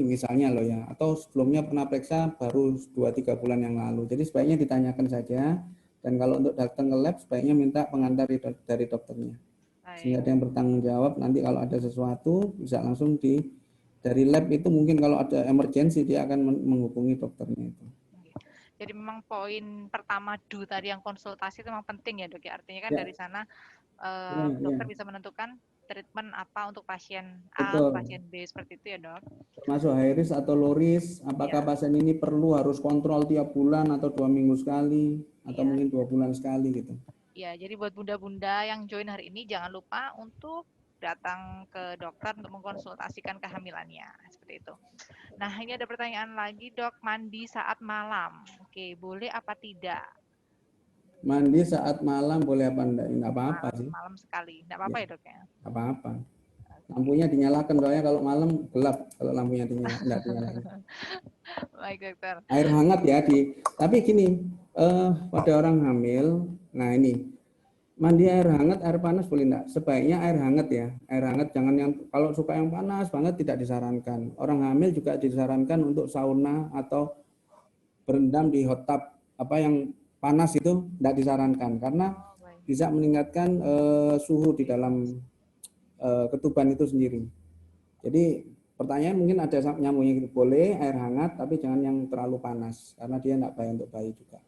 misalnya loh ya. Atau sebelumnya pernah periksa baru 2-3 bulan yang lalu. Jadi sebaiknya ditanyakan saja. Dan kalau untuk datang ke lab sebaiknya minta pengantar dari dokternya. Sehingga ada yang bertanggung jawab, nanti kalau ada sesuatu bisa langsung dari lab itu, mungkin kalau ada emergensi dia akan menghubungi dokternya itu. Jadi memang poin pertama tadi yang konsultasi itu memang penting ya, Dok ya. Artinya kan dari sana dokter bisa menentukan treatment apa untuk pasien A, pasien B, seperti itu ya, Dok. Termasuk high risk atau low risk, apakah pasien ini perlu harus kontrol tiap bulan atau 2 minggu sekali atau mungkin 2 bulan sekali gitu. Ya, jadi buat bunda-bunda yang join hari ini jangan lupa untuk datang ke dokter untuk mengkonsultasikan kehamilannya, seperti itu. Nah, ini ada pertanyaan lagi, Dok, mandi saat malam. Oke, boleh apa tidak? Mandi saat malam boleh apa enggak? Enggak apa-apa sih. Malam sekali. Enggak apa-apa ya, Dok ya? Apa-apa. Lampunya dinyalakan, soalnya kalau malam gelap kalau lampunya enggak dinyalakan. Baik, dokter. Air hangat ya tapi gini, pada orang hamil, nah ini mandi air hangat, air panas boleh enggak? Sebaiknya air hangat ya. Air hangat, jangan yang, kalau suka yang panas banget tidak disarankan. Orang hamil juga disarankan untuk sauna atau berendam di hot tub apa yang panas itu tidak disarankan karena bisa meningkatkan suhu di dalam ketuban itu sendiri. Jadi pertanyaan mungkin ada nyambungnya gitu, boleh air hangat tapi jangan yang terlalu panas karena dia tidak baik untuk bayi juga.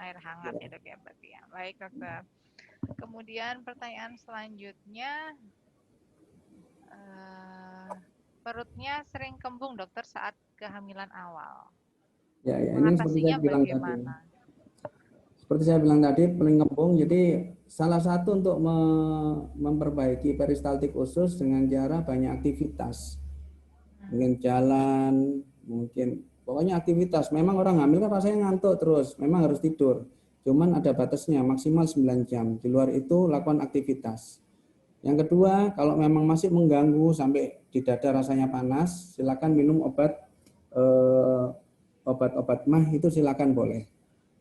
Air hangat ya, Dok ya, berarti ya. Baik, dokter. Kemudian pertanyaan selanjutnya, perutnya sering kembung dokter saat kehamilan awal. Ya, ini seperti saya Mengatasinya bilang tadi. bagaimana? Seperti saya bilang tadi, pelingkempung. Jadi salah satu untuk memperbaiki peristaltik usus dengan cara banyak aktivitas. Mungkin jalan, mungkin pokoknya aktivitas. Memang orang hamil kan rasanya ngantuk terus, memang harus tidur. Cuman ada batasnya, maksimal 9 jam. Di luar itu lakukan aktivitas. Yang kedua, kalau memang masih mengganggu sampai di dada rasanya panas, silakan minum obat-obat mah, itu silakan boleh.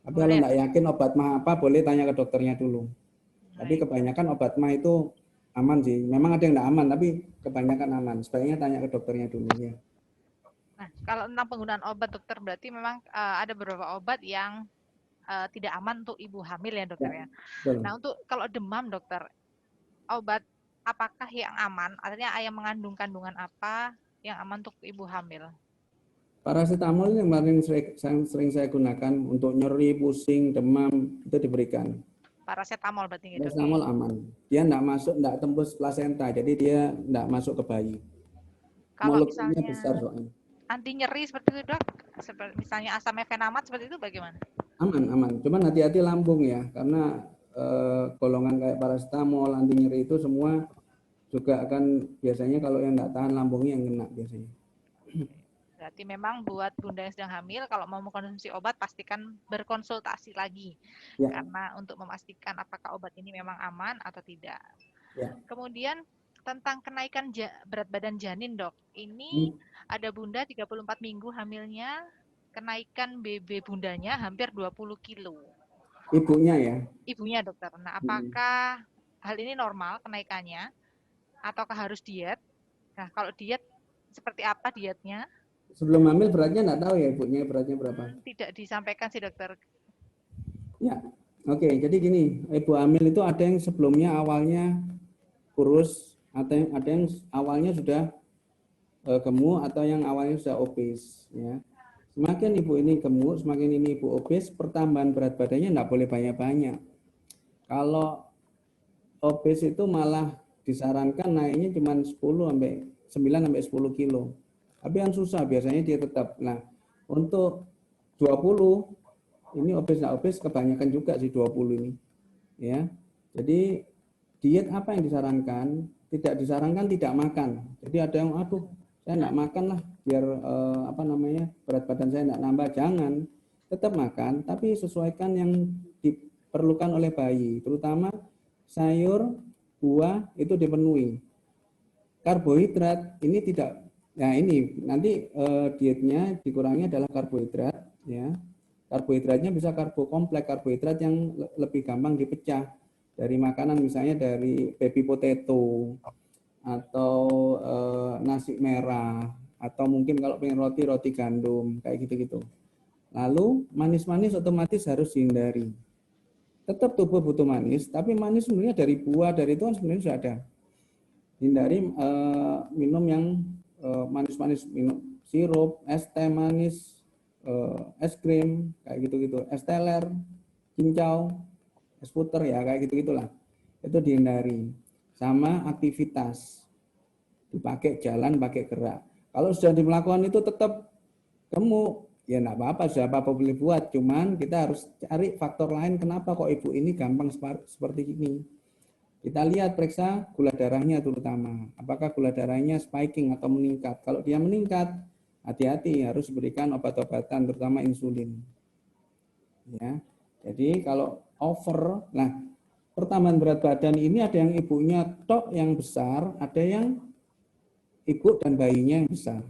Tapi kalau Boleh. nggak yakin obat mah apa, boleh tanya ke dokternya dulu. Tapi Baik. kebanyakan obat mah itu aman sih. Memang ada yang nggak aman, tapi kebanyakan aman. Sebaiknya tanya ke dokternya dulu ya. Nah, kalau tentang penggunaan obat dokter, berarti memang ada beberapa obat yang tidak aman untuk ibu hamil ya dokter ya. Betul. Nah, untuk kalau demam dokter, obat apakah yang aman? Artinya yang mengandung kandungan apa yang aman untuk ibu hamil? Paracetamol yang paling sering saya gunakan untuk nyeri, pusing, demam, itu diberikan. Paracetamol berarti dok. Paracetamol aman. Dia enggak tembus plasenta, jadi dia enggak masuk ke bayi. Kalau Molekulnya misalnya besar soalnya. anti nyeri seperti itu dok, seperti misalnya asam mefenamat seperti itu bagaimana? Aman. Cuman hati-hati lambung ya, karena golongan kayak paracetamol, anti nyeri itu semua juga akan biasanya kalau yang enggak tahan lambungnya yang kena biasanya. Berarti memang buat bunda yang sedang hamil, kalau mau mengkonsumsi obat, pastikan berkonsultasi lagi. Ya. Karena untuk memastikan apakah obat ini memang aman atau tidak. Ya. Kemudian tentang kenaikan berat badan janin dok. Ini ada bunda 34 minggu hamilnya, kenaikan BB bundanya hampir 20 kilo. Ibunya ya? Ibunya dokter. Nah, apakah hal ini normal kenaikannya? Ataukah harus diet? Nah, kalau diet, seperti apa dietnya? Sebelum hamil beratnya enggak tahu ya ibunya beratnya berapa? Tidak disampaikan sih dokter. Ya, oke. Jadi gini, ibu hamil itu ada yang sebelumnya awalnya kurus, ada yang awalnya sudah gemuk, atau yang awalnya sudah obes. Ya. Semakin ibu ini gemuk, semakin ini ibu obes, pertambahan berat badannya enggak boleh banyak-banyak. Kalau obes itu malah disarankan naiknya cuma 10 sampai 9 sampai 10 kilo. Tapi yang susah biasanya dia tetap. Nah, untuk 20 ini obes nggak obes kebanyakan juga sih 20 ini. Ya. Jadi diet apa yang disarankan? Tidak disarankan tidak makan. Jadi ada yang aduh saya nggak makan lah biar berat badan saya nggak nambah. Jangan, tetap makan tapi sesuaikan yang diperlukan oleh bayi, terutama sayur, buah itu dipenuhi. Karbohidrat ini tidak. Nah ini nanti dietnya dikurangi adalah karbohidrat ya. Karbohidratnya bisa karbo kompleks, karbohidrat yang lebih gampang dipecah dari makanan, misalnya dari baby potato atau nasi merah, atau mungkin kalau pengen roti gandum kayak gitu-gitu. Lalu manis-manis otomatis harus dihindari. Tetap tubuh butuh manis, tapi manis sebenarnya dari buah, dari itu kan sebenarnya sudah ada. Hindari minum yang manis-manis, minum sirup, es teh manis, es krim, kayak gitu-gitu, es teler, cincau, es puter ya, kayak gitu-gitulah. Itu dihindari. Sama aktivitas. Dipakai jalan, pakai gerak. Kalau sudah melakukan itu tetap gemuk, ya enggak apa-apa, sudah apa-apa boleh buat. Cuman kita harus cari faktor lain kenapa kok ibu ini gampang seperti ini. Kita lihat, periksa gula darahnya terutama. Apakah gula darahnya spiking atau meningkat? Kalau dia meningkat, hati-hati, harus berikan obat-obatan, terutama insulin. Ya, jadi kalau over, nah pertambahan berat badan ini ada yang ibunya tok yang besar, ada yang ibu dan bayinya yang besar.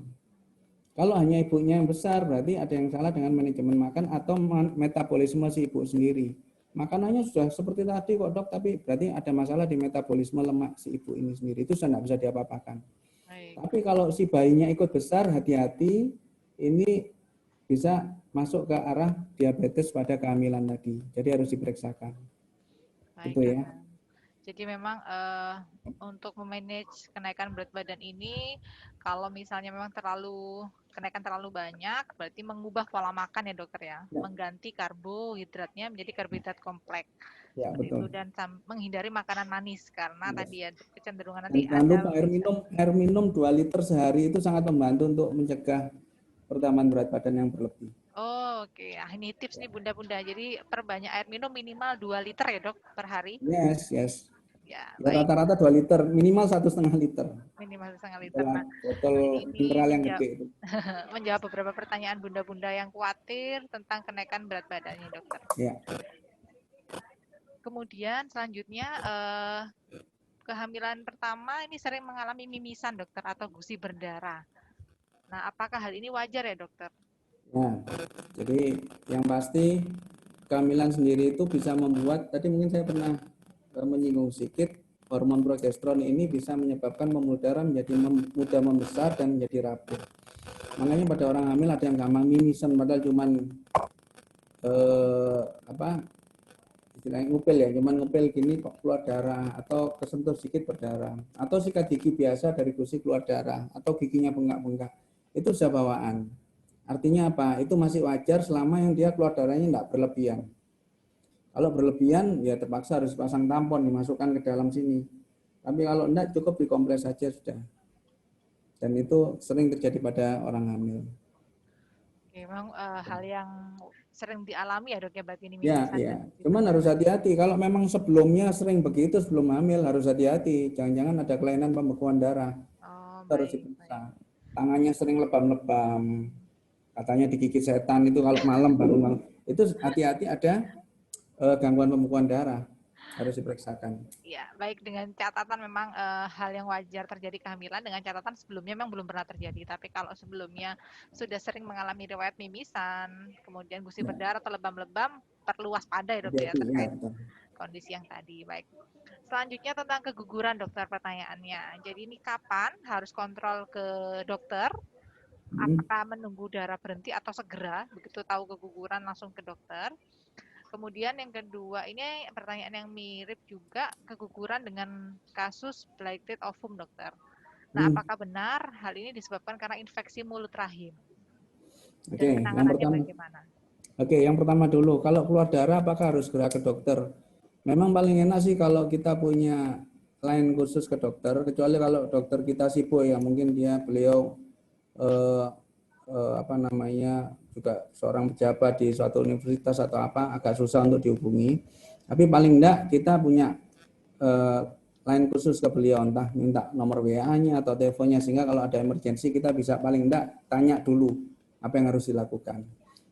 Kalau hanya ibunya yang besar, berarti ada yang salah dengan manajemen makan atau metabolisme si ibu sendiri. Makanannya sudah seperti tadi kok dok, tapi berarti ada masalah di metabolisme lemak si ibu ini sendiri. Itu sudah tidak bisa diapa-apakan. Tapi kalau si bayinya ikut besar, hati-hati, ini bisa masuk ke arah diabetes pada kehamilan tadi. Jadi harus diperiksakan. Baik, itu ya. Jadi memang untuk memanage kenaikan berat badan ini, kalau misalnya memang kenaikan terlalu banyak, berarti mengubah pola makan ya dokter ya, mengganti karbohidratnya menjadi karbohidrat kompleks. Ya, Seperti itu, betul. dan menghindari makanan manis karena Yes. tadi ya kecenderungan Dan nanti jangan lupa ada air minum 2 liter sehari itu sangat membantu untuk mencegah pertambahan berat badan yang berlebih. Oh, oke. Ah, ini tips nih bunda-bunda. Jadi perbanyak air minum minimal 2 liter ya dok per hari. Yes, yes. Ya, Ya baik. rata-rata 2 liter, minimal 1,5 liter. Minimal 1,5 liter. Nah, Botol ini mineral yang gede itu. menjawab beberapa pertanyaan bunda-bunda yang khawatir tentang kenaikan berat badannya dokter. Ya. Kemudian selanjutnya kehamilan pertama ini sering mengalami mimisan dokter atau gusi berdarah. Nah, apakah hal ini wajar ya dokter? Nah, jadi yang pasti kehamilan sendiri itu bisa membuat, tadi mungkin saya pernah menyinggung sedikit, hormon progesteron ini bisa menyebabkan pembuluh darah menjadi mudah membesar dan menjadi rapuh. Makanya pada orang hamil ada yang gampang mimisan, padahal cuman istilahnya ngupil ya, cuman ngupil gini kok keluar darah, atau kesentuh sedikit berdarah, atau sikat gigi biasa dari gusi keluar darah, atau giginya bengkak-bengkak, itu sudah bawaan. Artinya apa? Itu masih wajar selama yang dia keluar darahnya tidak berlebihan. Kalau berlebihan, ya terpaksa harus pasang tampon, dimasukkan ke dalam sini. Tapi kalau enggak, cukup dikompres saja sudah. Dan itu sering terjadi pada orang hamil. Oke, memang hal yang sering dialami ya dok ya berarti ini Ya, mimisan ya. dan gusi Cuman harus berdarah. hati-hati. Kalau memang sebelumnya sering begitu sebelum hamil, harus hati-hati. Jangan-jangan ada kelainan pembekuan darah. Oh, Harus baik, baik. diperiksa. Tangannya sering lebam-lebam. Katanya digigit setan itu kalau malam bangun-bangun. Itu hati-hati ada gangguan pembekuan darah. Harus diperiksakan. Ya, baik, dengan catatan memang hal yang wajar terjadi kehamilan, dengan catatan sebelumnya memang belum pernah terjadi. Tapi kalau sebelumnya sudah sering mengalami riwayat mimisan, kemudian gusi Ya, berdarah atau lebam-lebam, perlu waspada ya dok ya hati-hati. Ya, terkait betul. kondisi yang tadi. Baik. Selanjutnya tentang keguguran dokter pertanyaannya. Jadi ini kapan harus kontrol ke dokter? Apakah menunggu darah berhenti atau segera begitu tahu keguguran langsung ke dokter? Kemudian yang kedua, ini pertanyaan yang mirip juga, keguguran dengan kasus blighted ovum, dokter. Nah, apakah benar hal ini disebabkan karena infeksi mulut rahim? Dan Oke, yang penanganannya pertama. bagaimana? Oke, yang pertama dulu, kalau keluar darah apakah harus segera ke dokter? Memang paling enak sih kalau kita punya line khusus ke dokter, kecuali kalau dokter kita sibuk ya, mungkin beliau apa namanya juga seorang pejabat di suatu universitas atau apa, agak susah untuk dihubungi. Tapi paling enggak kita punya line khusus ke beliau, entah minta nomor WA-nya atau teleponnya, sehingga kalau ada emergensi kita bisa paling enggak tanya dulu apa yang harus dilakukan.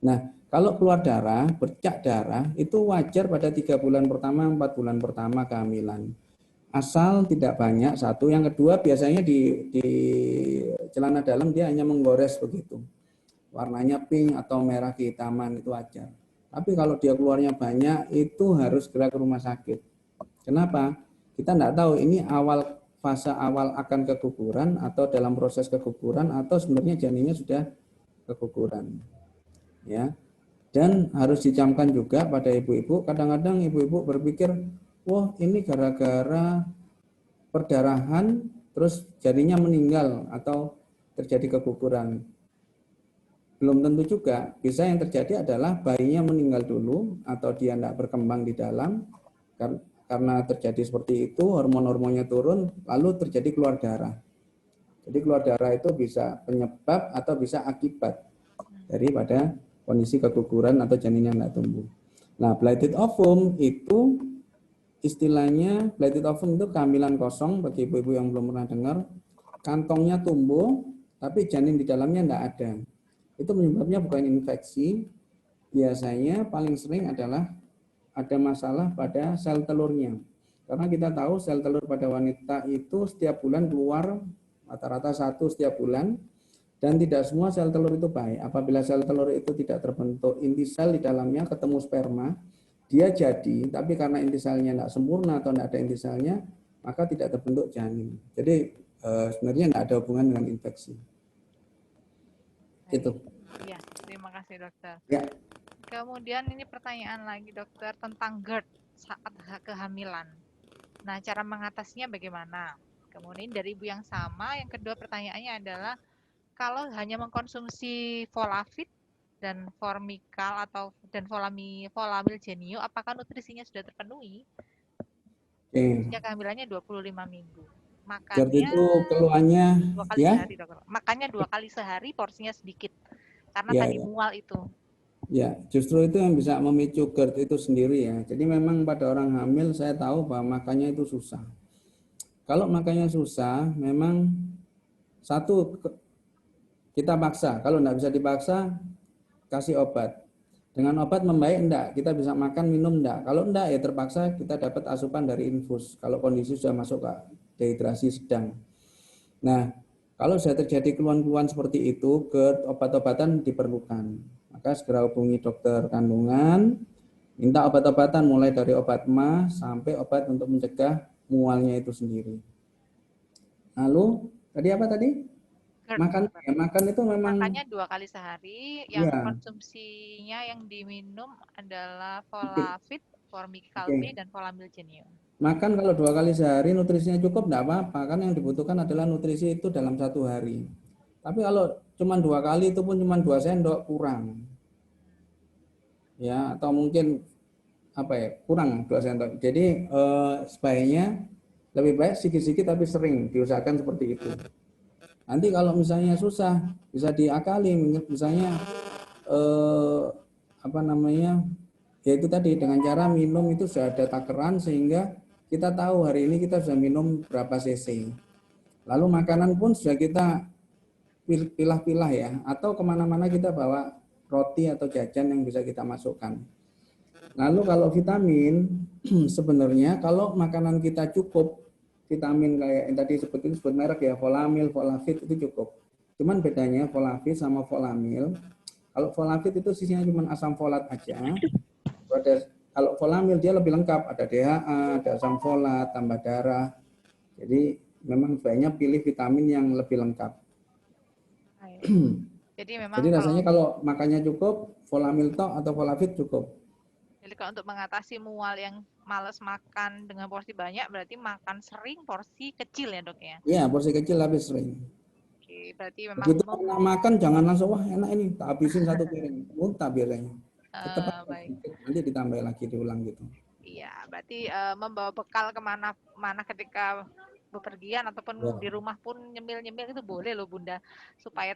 Nah, kalau keluar darah, bercak darah, itu wajar pada 3 bulan pertama, 4 bulan pertama kehamilan. Asal tidak banyak, satu. Yang kedua, biasanya di celana dalam dia hanya menggores begitu. Warnanya pink atau merah kehitaman, itu wajar. Tapi kalau dia keluarnya banyak, itu harus segera ke rumah sakit. Kenapa? Kita tidak tahu ini fase awal akan keguguran atau dalam proses keguguran atau sebenarnya janinnya sudah keguguran. Ya. Dan harus dicamkan juga pada ibu-ibu, kadang-kadang ibu-ibu berpikir, wah ini gara-gara perdarahan terus jadinya meninggal atau terjadi keguguran. Belum tentu juga, bisa yang terjadi adalah bayinya meninggal dulu atau dia tidak berkembang di dalam, karena terjadi seperti itu, hormon-hormonnya turun, lalu terjadi keluar darah. Jadi keluar darah itu bisa penyebab atau bisa akibat daripada kondisi keguguran atau janin yang tidak tumbuh. Nah, blighted ovum itu istilahnya, blighted ovum itu kehamilan kosong, bagi ibu-ibu yang belum pernah dengar. Kantongnya tumbuh, tapi janin di dalamnya tidak ada. Itu penyebabnya bukan infeksi, biasanya paling sering adalah ada masalah pada sel telurnya. Karena kita tahu sel telur pada wanita itu setiap bulan keluar rata-rata 1 setiap bulan, dan tidak semua sel telur itu baik. Apabila sel telur itu tidak terbentuk inti sel di dalamnya, ketemu sperma, dia jadi, tapi karena inti selnya tidak sempurna atau tidak ada inti selnya, maka tidak terbentuk janin. Jadi sebenarnya tidak ada hubungan dengan infeksi. Baik. Itu. Ya, terima kasih dokter. Ya. Kemudian ini pertanyaan lagi dokter tentang GERD saat kehamilan. Nah, cara mengatasinya bagaimana? Kemudian dari ibu yang sama, yang kedua pertanyaannya adalah kalau hanya mengkonsumsi Folafit dan Formikal atau dan Folamil Genio, apakah nutrisinya sudah terpenuhi? Usia kehamilannya 25 minggu. GERD Makannya itu keluhannya 2 kali ya, sehari, dokter. Makannya 2 kali sehari, porsinya sedikit. Karena ya, tadi ya. mual itu. Ya, justru itu yang bisa memicu GERD itu sendiri ya. Jadi memang pada orang hamil saya tahu bahwa makannya itu susah. Kalau makannya susah, memang satu kita paksa. Kalau enggak bisa dipaksa, kasih obat. Dengan obat membaik enggak, kita bisa makan, minum enggak. Kalau enggak ya terpaksa kita dapat asupan dari infus. Kalau kondisi sudah masuk ke dehidrasi sedang. Nah, kalau sudah terjadi keluhan-keluhan seperti itu, GERD, obat-obatan diperlukan. Maka segera hubungi dokter kandungan, minta obat-obatan mulai dari obat MA sampai obat untuk mencegah mualnya itu sendiri. Lalu, tadi apa tadi? GERD, Makan, dokter. ya, makan itu memang, Makannya 2 kali sehari, yang ya, konsumsinya yang diminum adalah sedikit. Folafit, Formical B, Oke. dan Folamil Genio. Makan kalau 2 kali sehari nutrisinya cukup enggak apa-apa, kan yang dibutuhkan adalah nutrisi itu dalam 1 hari. Tapi kalau cuma 2 kali itu pun cuma 2 sendok kurang. Ya, atau mungkin apa ya, kurang 2 sendok. Jadi sebaiknya lebih baik sedikit-sedikit tapi sering, diusahakan seperti itu. Nanti kalau misalnya susah bisa diakali, misalnya apa namanya, yaitu tadi dengan cara minum itu sudah ada takaran sehingga kita tahu hari ini kita sudah minum berapa cc. Lalu makanan pun sudah kita pilah-pilah ya, atau kemana-mana kita bawa roti atau jajan yang bisa kita masukkan. Lalu kalau vitamin, sebenarnya kalau makanan kita cukup, vitamin kayak yang tadi sebut merek ya, Folamil, Folafit itu cukup. Cuman bedanya Folafit sama Folamil, kalau Folafit itu sisinya cuma asam folat aja. Kalau Folamil dia lebih lengkap, ada DHA, ada asam folat, tambah darah. Jadi memang sebaiknya pilih vitamin yang lebih lengkap. Jadi Jadi memang rasanya kalau makannya cukup, Folamil tok atau Folafit cukup. jadi kalau untuk mengatasi mual yang males makan dengan porsi banyak, berarti makan sering porsi kecil ya, Dok ya? Iya, porsi kecil habis sering. Oke, berarti memang Begitu pernah makan jangan langsung wah enak ini, tak habisin 1 piring. Muntah biasanya. Tetap baik. sedikit, nanti ditambah lagi diulang gitu. Iya, berarti membawa bekal kemana-mana ketika bepergian Ya, ataupun di rumah pun nyemil-nyemil itu boleh loh Bunda, supaya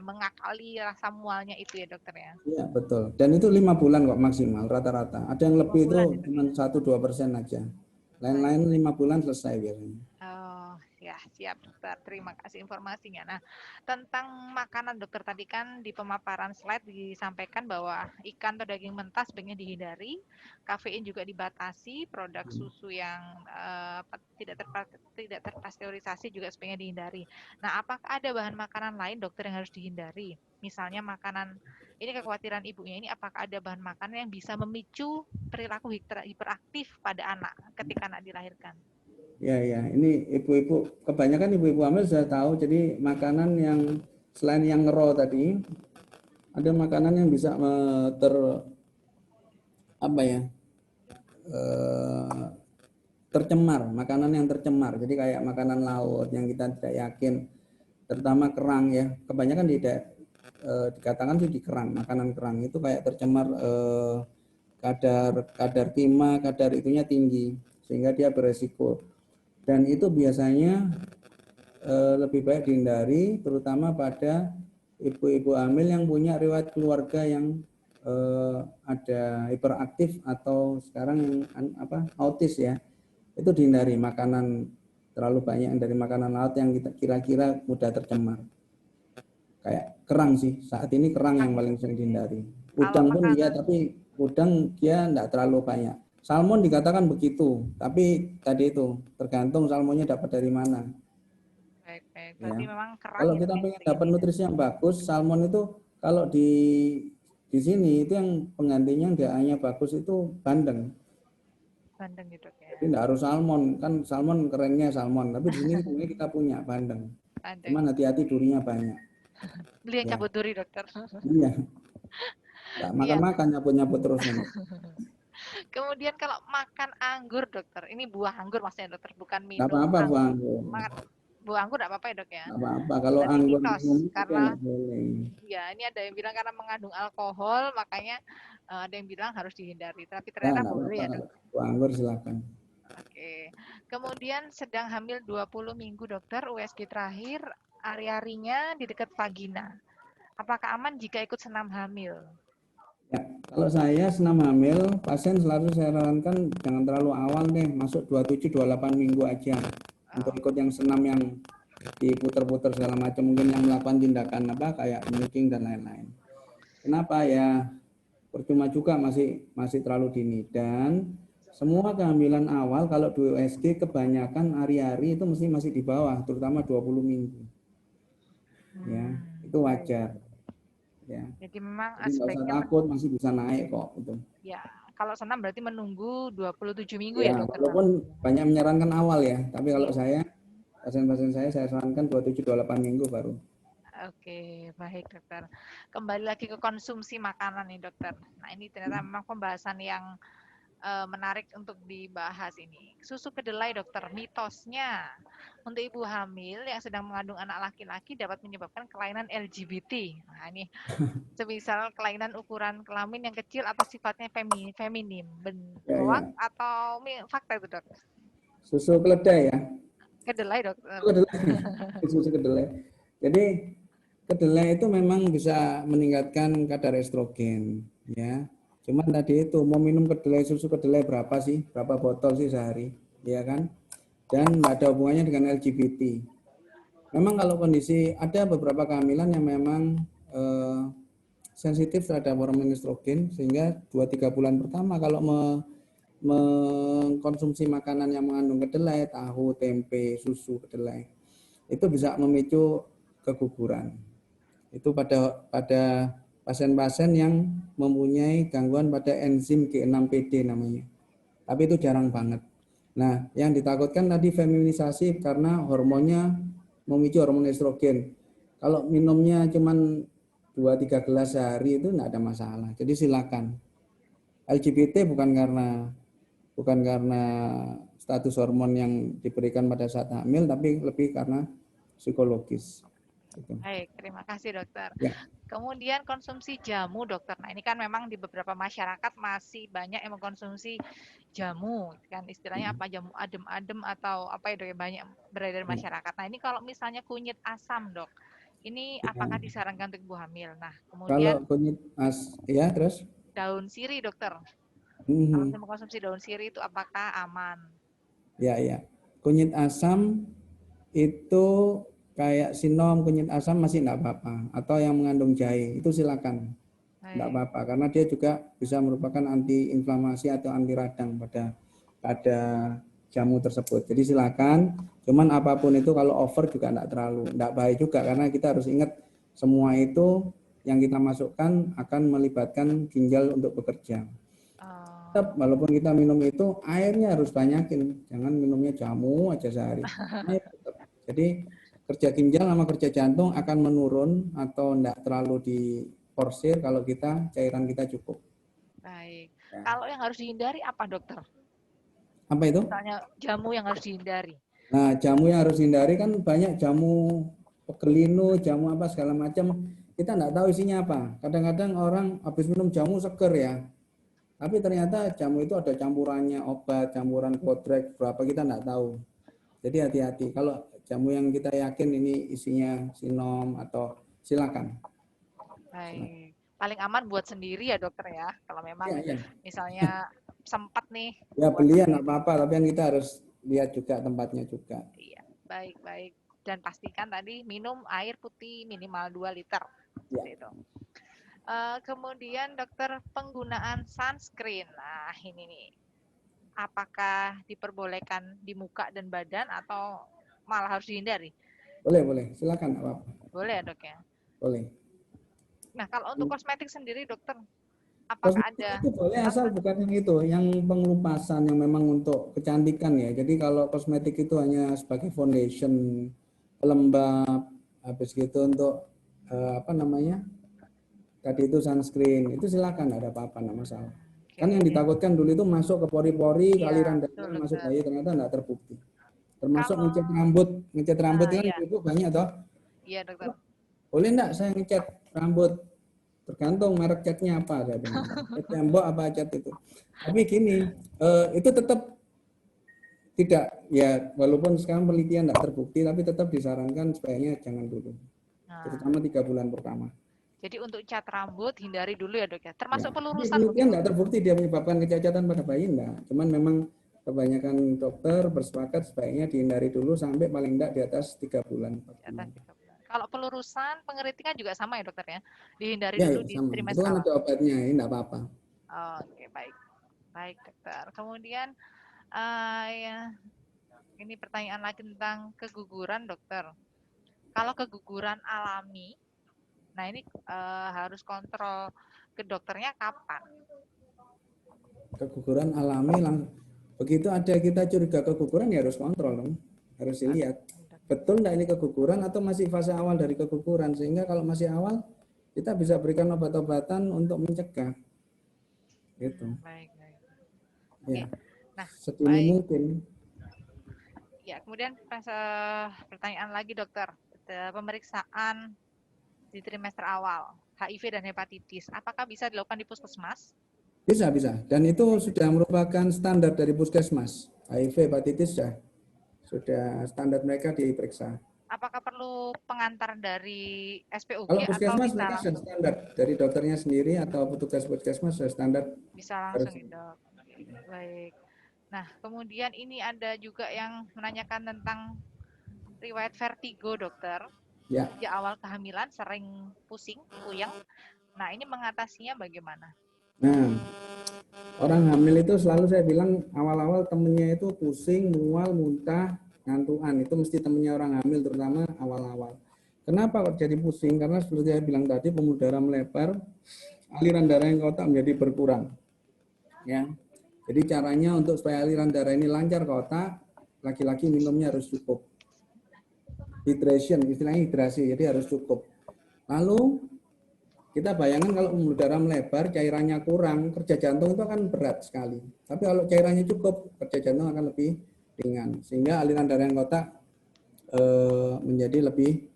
mengakali rasa mualnya itu ya dokter ya. iya betul. Dan itu 5 bulan kok maksimal rata-rata. Ada yang 5 lebih itu bulan ya dok cuma ya. 1-2% aja. Baik. Lain-lain 5 bulan selesai biasanya. Oh ya, siap dokter. Terima kasih informasinya. Nah, tentang makanan dokter tadi kan di pemaparan slide disampaikan bahwa ikan atau daging mentah sebaiknya dihindari, kafein juga dibatasi, produk susu yang tidak terpasteurisasi juga sebaiknya dihindari. Nah, apakah ada bahan makanan lain dokter yang harus dihindari? Misalnya makanan, ini kekhawatiran ibunya ini, apakah ada bahan makanan yang bisa memicu perilaku hiperaktif pada anak ketika anak dilahirkan? Ya, ya. Ini ibu-ibu, kebanyakan ibu-ibu hamil sudah tahu. Jadi makanan yang selain yang raw tadi, ada makanan yang bisa apa ya, tercemar, makanan yang tercemar. Jadi kayak makanan laut yang kita tidak yakin, terutama kerang ya. Kebanyakan dikatakan sih di kerang, makanan kerang itu kayak tercemar kadar timah, kadar itunya tinggi sehingga dia beresiko. Dan itu biasanya lebih baik dihindari, terutama pada ibu-ibu hamil yang punya riwayat keluarga yang ada hiperaktif atau sekarang yang autis ya. Itu dihindari makanan terlalu banyak dari makanan laut yang kita kira-kira mudah tercemar. Kayak kerang sih, saat ini kerang yang paling sering dihindari. Kalau Udang pun iya, makanan tapi udang dia enggak terlalu banyak. Salmon dikatakan begitu, tapi tadi itu tergantung salmonnya dapat dari mana. baik-baik, Ya. berarti memang kerang Kalau ya kita dok yang pengen sebaiknya dapat nutrisi yang bagus, salmon itu kalau di sini itu yang penggantinya nggak hanya bagus itu bandeng. bandeng gitu ya. Jadi nggak harus salmon, kan salmon kerennya salmon, tapi di sini sebenarnya kita punya bandeng. Bandeng. Cuman hati-hati durinya banyak. Beli yang Ya, cabut duri dokter. iya. Nggak Iya, makan-makan nyabut-nyabut terus nanti. Kemudian kalau makan anggur, dokter, ini buah anggur maksudnya dokter, bukan Nggak minum apa-apa Bu anggur. Anggur. Makan buah anggur nggak apa-apa ya dok ya? Nggak apa-apa. Kalau Berarti anggur mitos, minum itu karena nggak boleh. ya ini ada yang bilang karena mengandung alkohol, makanya ada yang bilang harus dihindari. Tapi Nah, ternyata nggak boleh apa-apa ya kalau dok. Bu Anggur silakan. Oke. Kemudian sedang hamil 20 minggu dokter, USG terakhir, ari-arinya di dekat vagina. Apakah aman jika ikut senam hamil? Ya, kalau saya senam hamil, pasien selalu saya sarankan jangan terlalu awal deh, masuk 27-28 minggu aja. Untuk ikut yang senam yang diputer-puter segala macam, mungkin yang melakukan tindakan apa kayak milking dan lain-lain. Kenapa ya? Percuma juga masih terlalu dini, dan semua kehamilan awal kalau di USG kebanyakan ari-ari itu masih di bawah, terutama 20 minggu. Ya, itu wajar. Ya. Jadi memang Jadi nggak usah aspeknya takut, masih bisa naik kok itu. ya, kalau senam berarti menunggu 27 minggu ya Ya, dokter? walaupun banyak menyarankan awal ya, tapi kalau Iya. saya pasien-pasien saya sarankan 27-28 minggu baru. Oke, baik dokter. Kembali lagi ke konsumsi makanan nih dokter. Nah ini ternyata memang pembahasan yang menarik untuk dibahas ini. Susu kedelai dokter, mitosnya untuk ibu hamil yang sedang mengandung anak laki-laki dapat menyebabkan kelainan LGBT. Nah ini semisal kelainan ukuran kelamin yang kecil atau sifatnya feminim. Ya, Hoax ya. atau fakta itu dok? Susu keledai ya. Kedelai dokter. Susu kedelai. Susu kedelai. Jadi kedelai itu memang bisa meningkatkan kadar estrogen, ya. Cuman tadi itu mau minum kedelai, susu kedelai berapa sih? Berapa botol sih sehari, ya kan? Dan nggak ada hubungannya dengan LGBT. Memang kalau kondisi ada beberapa kehamilan yang memang sensitif terhadap hormon estrogen, sehingga 2-3 bulan pertama kalau mengkonsumsi makanan yang mengandung kedelai, tahu, tempe, susu kedelai, itu bisa memicu keguguran. Itu pada pasien-pasien yang mempunyai gangguan pada enzim G6PD namanya. Tapi itu jarang banget. Nah, yang ditakutkan tadi feminisasi karena hormonnya memicu hormon estrogen. Kalau minumnya cuman 2-3 gelas sehari itu enggak ada masalah. Jadi silakan. LGBT bukan karena status hormon yang diberikan pada saat hamil, tapi lebih karena psikologis. Baik, terima kasih dokter. Ya. Kemudian konsumsi jamu dokter. Nah ini kan memang di beberapa masyarakat masih banyak yang mengkonsumsi jamu, kan istilahnya apa jamu adem-adem atau apa ya dok, banyak beredar di masyarakat. Nah ini kalau misalnya kunyit asam dok, ini apakah disarankan untuk ibu hamil? Nah Kalau kemudian kunyit ya terus daun sirih dokter, kalau saya mengkonsumsi daun sirih itu apakah aman? ya, kunyit asam itu kayak sinom, kunyit asam masih enggak apa-apa, atau yang mengandung jahe itu silakan, enggak apa-apa, karena dia juga bisa merupakan anti inflamasi atau anti radang pada jamu tersebut. Jadi silakan, cuman apapun itu kalau over juga enggak baik juga, karena kita harus ingat semua itu yang kita masukkan akan melibatkan ginjal untuk bekerja. Tetap walaupun kita minum itu airnya harus banyakin, jangan minumnya jamu aja sehari. Air tetap. Jadi kerja ginjal sama kerja jantung akan menurun atau enggak terlalu diporsir kalau cairan kita cukup. Baik. Ya. Kalau yang harus dihindari apa dokter? Apa itu? Misalnya jamu yang harus dihindari. Nah, jamu yang harus dihindari kan banyak jamu pegelinu, jamu apa segala macam. Kita enggak tahu isinya apa. Kadang-kadang orang habis minum jamu seger ya. Tapi ternyata jamu itu ada campurannya obat, campuran kodrek, berapa kita enggak tahu. Jadi hati-hati. Kalau jamu yang kita yakin ini isinya sinom atau silakan. Baik. Paling aman buat sendiri ya dokter ya. Kalau memang ya. misalnya sempat nih. Ya beli ya enggak apa-apa, tapi yang kita harus lihat juga tempatnya juga. Iya, baik-baik. Dan pastikan tadi minum air putih minimal 2 liter. Ya. Itu. Kemudian dokter penggunaan sunscreen. Nah ini nih, apakah diperbolehkan di muka dan badan atau malah harus dihindari? Boleh, silakan apa-apa. Boleh ya dok ya? Boleh. Nah kalau untuk kosmetik sendiri dokter, apakah kosmetik ada? itu boleh asal bukan yang itu, yang pengelupasan yang memang untuk kecantikan ya. Jadi kalau kosmetik itu hanya sebagai foundation, pelembab, habis gitu untuk tadi itu sunscreen, itu silakan, ada apa-apa, enggak masalah. Kan yang ditakutkan dulu itu masuk ke pori-pori, Iya, aliran betul, darah masuk dokter. bayi, ternyata enggak terbukti. Termasuk Kalau ngecat rambut kan iya, ibu banyak toh. iya dokter. Boleh enggak saya ngecat rambut? Tergantung merek catnya apa, saya bilang. Cat tembok apa cat itu. Tapi gini, itu tetap tidak, ya walaupun sekarang penelitian tidak terbukti, tapi tetap disarankan sebaiknya jangan dulu. Nah, Terutama 3 bulan pertama. jadi untuk cat rambut hindari dulu ya dok ya. Ya. Termasuk Tapi pelurusan penelitian mungkin tidak dokter. terbukti dia menyebabkan kecacatan pada bayi, enggak. Cuman memang kebanyakan dokter bersepakat sebaiknya dihindari dulu sampai paling tidak di atas 3 bulan. Di atas 3 bulan. Kalau pelurusan, pengeritingan juga sama ya dokter ya. Dihindari Ya, dulu ya di sama. Itu trimester kan awal. ada obatnya, ini enggak apa-apa. Oke, baik. Baik dokter. Kemudian ya, ini pertanyaan lagi tentang keguguran dokter. Kalau keguguran alami, nah ini harus kontrol ke dokternya kapan? Keguguran alami begitu ada kita curiga keguguran ya harus kontrol dong. Harus dilihat. Betul enggak ini keguguran atau masih fase awal dari keguguran, sehingga kalau masih awal kita bisa berikan obat-obatan untuk mencegah. Gitu. Baik, baik. Ya. Oke. Nah, Sedini baik. mungkin. Ya, kemudian pertanyaan lagi dokter. Pemeriksaan di trimester awal, HIV dan hepatitis, apakah bisa dilakukan di puskesmas? Bisa, bisa. Dan itu sudah merupakan standar dari puskesmas. HIV, hepatitis sudah standar mereka diperiksa. Apakah perlu pengantar dari Kalau SPOG atau puskesmas bisa mereka sudah langsung? standar dari dokternya sendiri atau petugas puskesmas sudah standar. Bisa langsung ya dok. Baik. Nah, kemudian ini ada juga yang menanyakan tentang riwayat vertigo dokter. Ya. Di awal kehamilan sering pusing, puyeng. Nah, ini mengatasinya bagaimana? Nah, orang hamil itu selalu saya bilang awal-awal temennya itu pusing, mual, muntah, ngantuan. Itu mesti temennya orang hamil terutama awal-awal. Kenapa kok jadi pusing? Karena seperti saya bilang tadi, pembuluh darah melebar, aliran darah yang ke otak menjadi berkurang. Ya. Jadi caranya untuk supaya aliran darah ini lancar ke otak, laki-laki minumnya harus cukup. Hydration, istilahnya hidrasi, jadi harus cukup. Lalu kita bayangkan kalau pembuluh darah melebar, cairannya kurang, kerja jantung itu akan berat sekali. Tapi kalau cairannya cukup, kerja jantung akan lebih ringan. Sehingga aliran darah yang ke otak menjadi lebih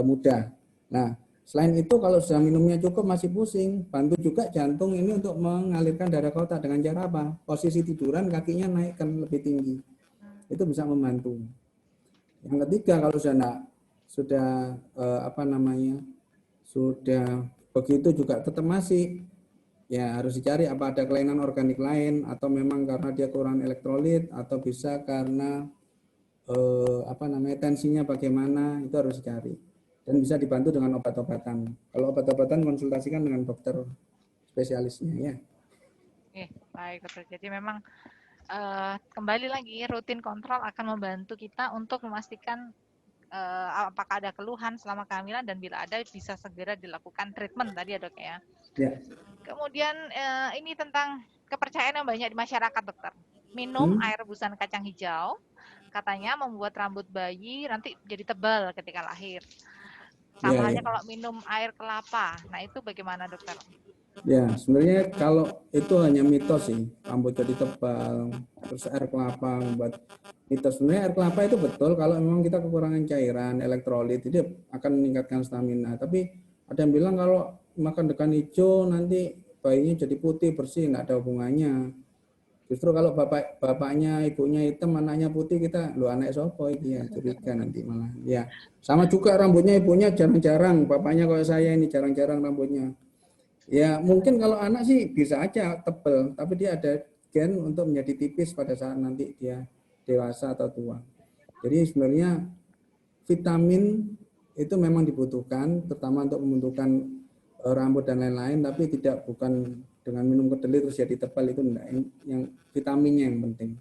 mudah. Nah, selain itu kalau sudah minumnya cukup masih pusing, bantu juga jantung ini untuk mengalirkan darah ke otak dengan cara apa? Posisi tiduran kakinya naikkan lebih tinggi. Itu bisa membantu. Yang ketiga kalau sudah sudah begitu juga tetap masih, ya harus dicari apa ada kelainan organik lain atau memang karena dia kurang elektrolit atau bisa karena tensinya bagaimana, itu harus dicari dan bisa dibantu dengan obat-obatan. Kalau obat-obatan konsultasikan dengan dokter spesialisnya ya. Oke, baik dokter. Jadi memang kembali lagi rutin kontrol akan membantu kita untuk memastikan apakah ada keluhan selama kehamilan dan bila ada bisa segera dilakukan treatment tadi ya dok ya. Ya. Kemudian ini tentang kepercayaan yang banyak di masyarakat dokter. Minum air rebusan kacang hijau katanya membuat rambut bayi nanti jadi tebal ketika lahir. Sama halnya kalau minum air kelapa. Nah itu bagaimana dokter? Ya, sebenarnya kalau itu hanya mitos sih, rambut jadi tebal, terus air kelapa membuat mitos. Sebenarnya air kelapa itu betul kalau memang kita kekurangan cairan, elektrolit, itu akan meningkatkan stamina. Tapi ada yang bilang kalau makan degan hijau nanti bayinya jadi putih, bersih, nggak ada hubungannya. Justru kalau bapaknya, ibunya hitam, anaknya putih, kita, lu anak sopo itu ya, curiga nanti malah. Ya, sama juga rambutnya ibunya jarang-jarang, bapaknya kalau saya ini jarang-jarang rambutnya. Ya mungkin kalau anak sih bisa aja tebel, tapi dia ada gen untuk menjadi tipis pada saat nanti dia dewasa atau tua. Jadi sebenarnya vitamin itu memang dibutuhkan, terutama untuk pembentukan rambut dan lain-lain, tapi bukan dengan minum kedelai terus jadi tebal, itu enggak. Yang vitaminnya yang penting.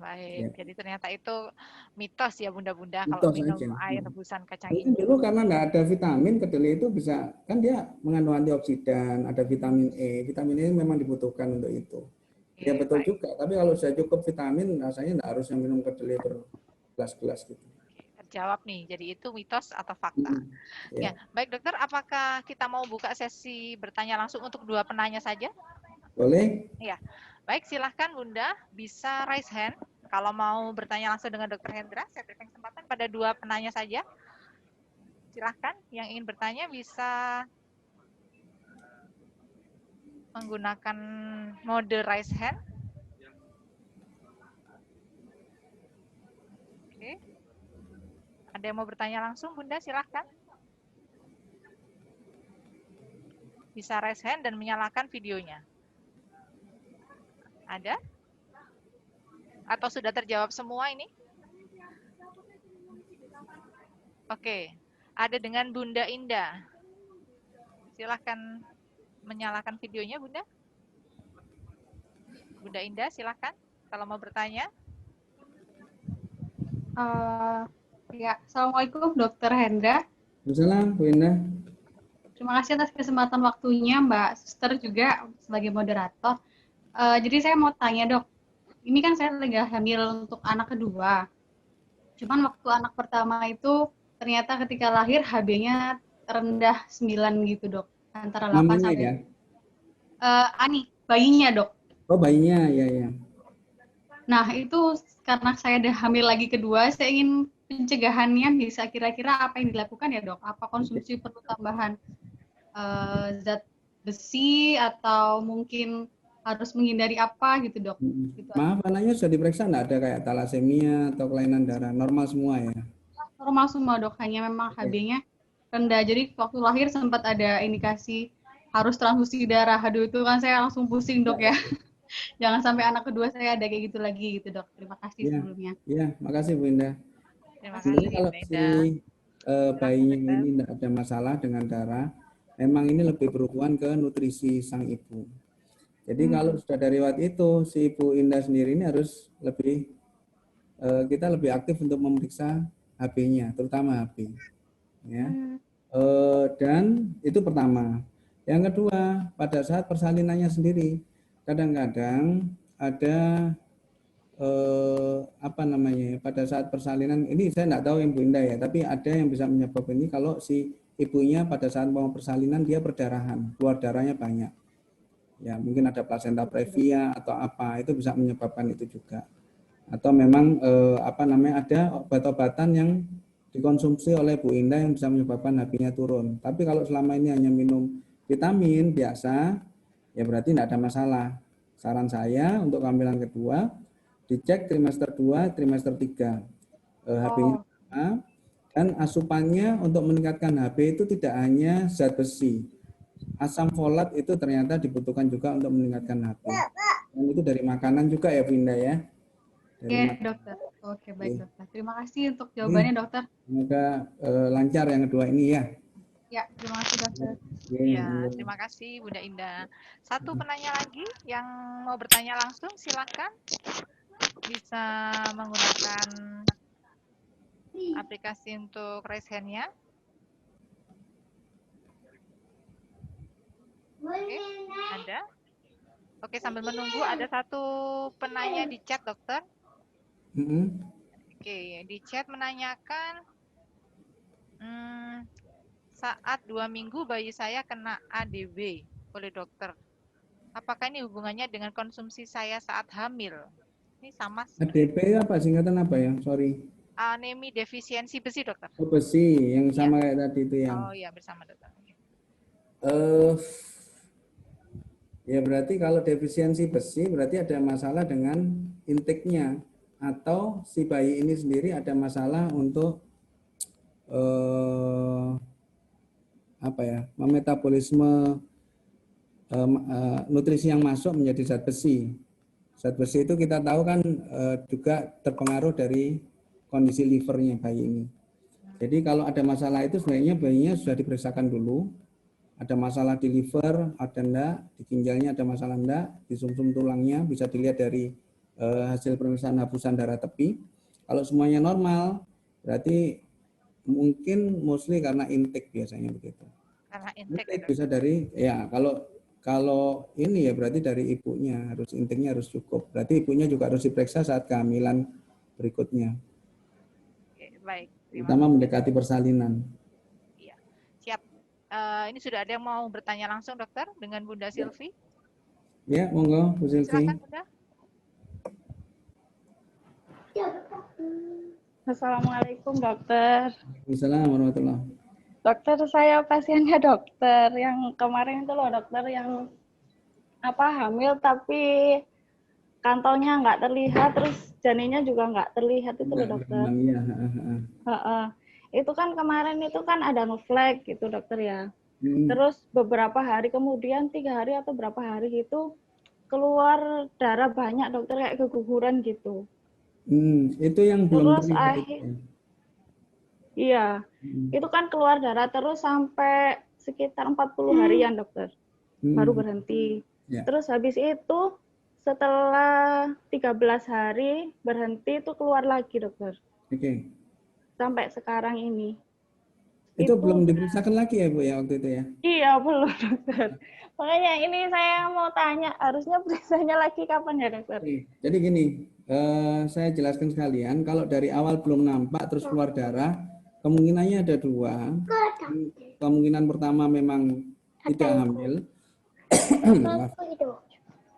Baik. Ya. Jadi ternyata itu mitos ya bunda-bunda kalau Mitos minum aja. air rebusan kacang Mungkin hijau. dulu karena nggak ada vitamin, kedelai itu bisa, kan dia mengandung antioksidan, ada vitamin E. Vitamin E memang dibutuhkan untuk itu. Ya betul baik. Juga, tapi kalau sudah cukup vitamin, rasanya nggak harus minum kedelai bergelas-gelas gitu. Terjawab nih, jadi itu mitos atau fakta. Ya, baik dokter, apakah kita mau buka sesi bertanya langsung untuk 2 penanya saja? Boleh? Iya. Baik, silahkan Bunda bisa raise hand. Kalau mau bertanya langsung dengan Dr. Hendra, saya berikan kesempatan pada 2 penanya saja. Silahkan yang ingin bertanya bisa menggunakan mode raise hand. Oke. Ada yang mau bertanya langsung, Bunda? Silahkan. Bisa raise hand dan menyalakan videonya. Ada? Atau sudah terjawab semua ini? Oke. Ada dengan Bunda Indah. Silahkan menyalakan videonya, Bunda. Bunda Indah, silahkan. Kalau mau bertanya. Ya, Assalamualaikum Dr. Hendra. Assalamualaikum, Bu Indah. Terima kasih atas kesempatan waktunya Mbak Suster juga sebagai moderator. Jadi saya mau tanya dok, ini kan saya lagi hamil untuk anak kedua. Cuman waktu anak pertama itu ternyata ketika lahir HB-nya rendah 9 gitu dok. Antara 8 Namanya sampai... ya? Ani, bayinya dok. Oh, bayinya, ya. Nah itu karena saya udah hamil lagi kedua, saya ingin pencegahannya bisa kira-kira apa yang dilakukan ya dok? Apa konsumsi perlu tambahan zat besi atau mungkin harus menghindari apa gitu dok? Gitu. Maaf, anaknya sudah diperiksa nggak ada kayak talasemia atau kelainan darah? Normal semua ya? Normal semua dok, hanya memang HB-nya rendah. Jadi waktu lahir sempat ada indikasi harus transfusi darah. Aduh itu kan saya langsung pusing dok ya. Jangan sampai anak kedua saya ada kayak gitu lagi gitu dok. Terima kasih sebelumnya. Iya, makasih Bu Indah. Terima Sebenarnya kasih, kalau Bu si Indah. bayinya ini tidak ada masalah dengan darah, memang ini lebih berhubungan ke nutrisi sang ibu. Jadi kalau sudah dari riwayat itu, si Ibu Indah sendiri ini harus lebih, kita lebih aktif untuk memeriksa HB-nya, terutama HB. Ya. Dan itu pertama. Yang kedua, pada saat persalinannya sendiri, kadang-kadang ada apa namanya, pada saat persalinan ini saya tidak tahu yang Bu Indah ya, tapi ada yang bisa menyebabkan ini kalau si ibunya pada saat mau persalinan dia perdarahan, keluar darahnya banyak. Ya, mungkin ada placenta previa atau apa, itu bisa menyebabkan itu juga. Atau memang apa namanya, ada obat-obatan yang dikonsumsi oleh Bu Indah yang bisa menyebabkan HB-nya turun. Tapi kalau selama ini hanya minum vitamin biasa, ya berarti tidak ada masalah. Saran saya untuk kehamilan kedua, dicek trimester 2, trimester 3. HB-nya sama, dan asupannya untuk meningkatkan HB itu tidak hanya zat besi. Asam folat itu ternyata dibutuhkan juga untuk meningkatkan HB. Dan itu dari makanan juga ya Bu Indah ya. Oke dokter. Oke baik dokter. Terima kasih untuk jawabannya dokter. Semoga lancar yang kedua ini ya. Ya, terima kasih dokter. Ya, terima kasih Bunda Indah. Satu penanya lagi yang mau bertanya langsung silakan. Bisa menggunakan aplikasi untuk raise hand-nya. Oke, ada. Oke, sambil menunggu ada satu penanya di chat dokter. Oke, di chat menanyakan saat 2 minggu bayi saya kena ADB oleh dokter. Apakah ini hubungannya dengan konsumsi saya saat hamil? Ini sama. ADP apa singkatan apa ya? Sorry. Anemi defisiensi besi dokter. Oh, besi yang sama kayak tadi itu yang. Oh iya bersama dokter. Ya berarti kalau defisiensi besi berarti ada masalah dengan intake-nya atau si bayi ini sendiri ada masalah untuk apa ya, memetabolisme nutrisi yang masuk menjadi zat besi. Zat besi itu kita tahu kan juga terpengaruh dari kondisi livernya bayi ini. Jadi kalau ada masalah itu sebenarnya bayinya sudah diperiksakan dulu. Ada masalah di liver, ada enggak, di ginjalnya ada masalah enggak, di sumsum tulangnya bisa dilihat dari hasil pemeriksaan hapusan darah tepi. Kalau semuanya normal, berarti mungkin mostly karena intake biasanya begitu. Karena intake bisa dari ya kalau ini ya berarti dari ibunya harus intake-nya harus cukup. Berarti ibunya juga harus diperiksa saat kehamilan berikutnya. Oke, baik. Terutama mendekati persalinan. Iya, siap. Ini sudah ada yang mau bertanya langsung dokter dengan Bunda Silvi? Ya, monggo Bu Silvi. Silakan Bunda. Assalamualaikum dokter. Assalamualaikum warahmatullahi. Dokter, saya pasiennya dokter yang kemarin itu loh dokter, yang hamil tapi kantongnya nggak terlihat, terus janinnya juga nggak terlihat itu loh dokter. Iya. Itu kan kemarin itu kan ada ngeflag gitu dokter ya. Hmm. Terus beberapa hari kemudian, 3 hari atau berapa hari gitu, keluar darah banyak dokter, kayak keguguran gitu. Itu yang belum Terus terlihat. Iya, itu kan keluar darah terus sampai sekitar 40 harian dokter, baru berhenti. Ya. Terus habis itu setelah 13 hari berhenti itu keluar lagi dokter. Oke. Sampai sekarang ini. Itu belum diperiksakan lagi ya Bu ya waktu itu ya? Iya belum dokter. Makanya ini saya mau tanya, harusnya periksanya lagi kapan ya dokter? Jadi gini, saya jelaskan sekalian, kalau dari awal belum nampak terus keluar darah, kemungkinannya ada 2. Kemungkinan pertama memang tidak hamil.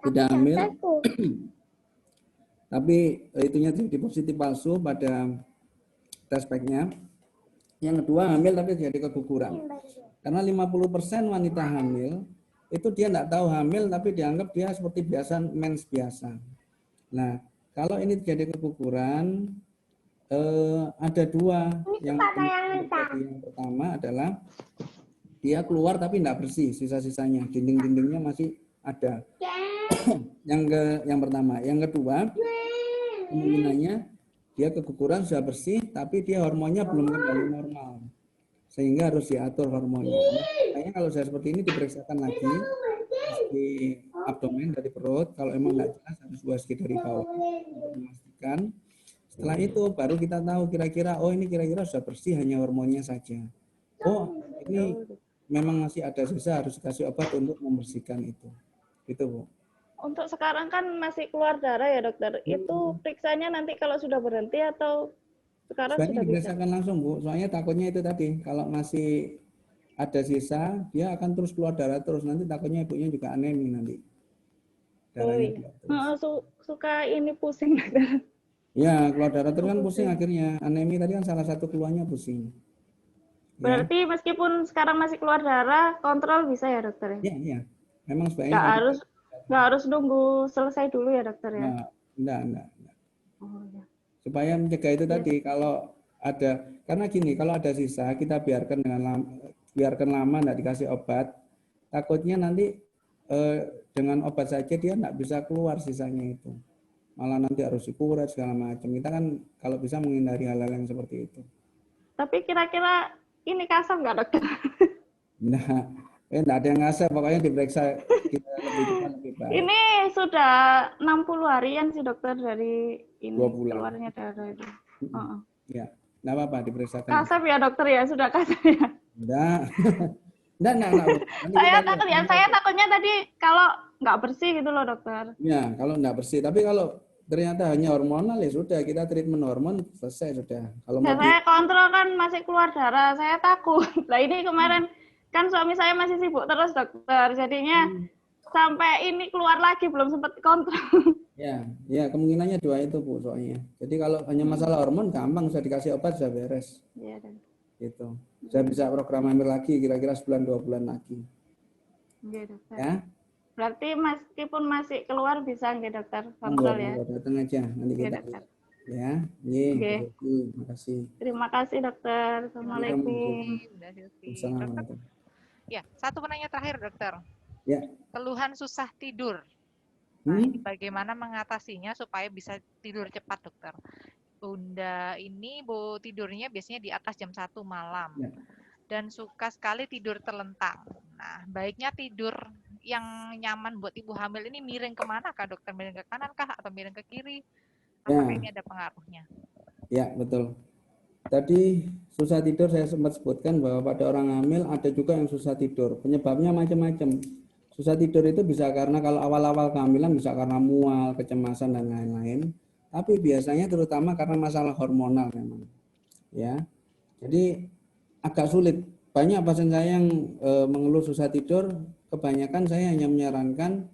Tidak hamil. Tapi itunya jadi positif palsu pada tes packnya. Yang kedua hamil tapi jadi keguguran. Karena 50% wanita hamil itu dia tidak tahu hamil tapi dianggap dia seperti biasa mens biasa. Nah, kalau ini terjadi keguguran, ada 2 yang pertama adalah dia keluar tapi tidak bersih, sisa-sisanya dinding-dindingnya masih ada. Yang pertama, yang kedua kemungkinannya dia keguguran sudah bersih tapi dia hormonnya belum kembali normal sehingga harus diatur hormonnya. Makanya kalau saya seperti ini diperiksakan lagi di abdomen dari perut, kalau emang nggak jelas harus USG dari bawah untuk memastikan. Setelah itu baru kita tahu kira-kira ini kira-kira sudah bersih hanya hormonnya saja. Ini memang masih ada sisa, harus kasih obat untuk membersihkan itu. Itu Bu. Untuk sekarang kan masih keluar darah ya dokter. Itu periksanya nanti kalau sudah berhenti atau sekarang Sebenarnya sudah bisa? diperiksakan langsung Bu. Soalnya takutnya itu tadi kalau masih ada sisa dia akan terus keluar darah terus, nanti takutnya ibunya juga anemi nanti. Darahnya suka ini pusing dokter. Ya, keluar darah terus kan pusing akhirnya. Anemi tadi kan salah satu keluarnya pusing. Berarti meskipun sekarang masih keluar darah, kontrol bisa ya dokter? Iya. Memang sebaiknya nggak harus nunggu selesai dulu ya dokter ya? Enggak. Supaya mencegah itu tadi, kalau ada, karena gini, kalau ada sisa kita biarkan lama enggak dikasih obat, takutnya nanti dengan obat saja dia enggak bisa keluar sisanya itu. Malah nanti harus dikuret segala macam. Kita kan kalau bisa menghindari hal-hal yang seperti itu. Tapi kira-kira ini kasar nggak dokter? Nah, enggak ada yang ngasih, pokoknya diperiksa kita lebih baik. Ini sudah 60 harian sih dokter dari ini keluarnya darah itu. Ya, enggak apa-apa diperiksakan. Kasar ya dokter ya, sudah kasar ya? Enggak. Saya takutnya tadi kalau nggak bersih gitu loh dokter. Ya, kalau nggak bersih. Tapi kalau ternyata hanya hormonal ya sudah, kita treatment hormon selesai sudah. Kalau saya kontrol kan masih keluar darah, saya takut. Nah ini kemarin kan suami saya masih sibuk terus dokter, jadinya sampai ini keluar lagi belum sempat kontrol. Ya kemungkinannya 2 itu Bu soalnya. Jadi kalau hanya masalah hormon gampang, sudah dikasih obat sudah beres. Iya dan. Gitu. Saya bisa program hamil lagi kira-kira sebulan 2 bulan lagi. Iya dokter. Ya. Berarti meskipun masih keluar bisa nggak dokter kontrol ya? Datang aja nanti kita. Ya. Terima kasih. Terima kasih dokter. Assalamualaikum. Dokter. Ya, satu penanya terakhir dokter. Ya. Keluhan susah tidur. Nah, ini bagaimana mengatasinya supaya bisa tidur cepat dokter? Bunda ini tidurnya biasanya di atas jam 1 malam. Ya. Dan suka sekali tidur terlentang. Nah, baiknya tidur yang nyaman buat ibu hamil ini miring kemana kah dokter? Miring ke kanan kah atau miring ke kiri? Apakah ini ada pengaruhnya? Ya, betul. Tadi susah tidur saya sempat sebutkan bahwa pada orang hamil ada juga yang susah tidur. Penyebabnya macam-macam. Susah tidur itu bisa karena kalau awal-awal kehamilan bisa karena mual, kecemasan dan lain-lain. Tapi biasanya terutama karena masalah hormonal memang. Ya. Jadi agak sulit. Banyak pasien saya yang mengeluh susah tidur, kebanyakan saya hanya menyarankan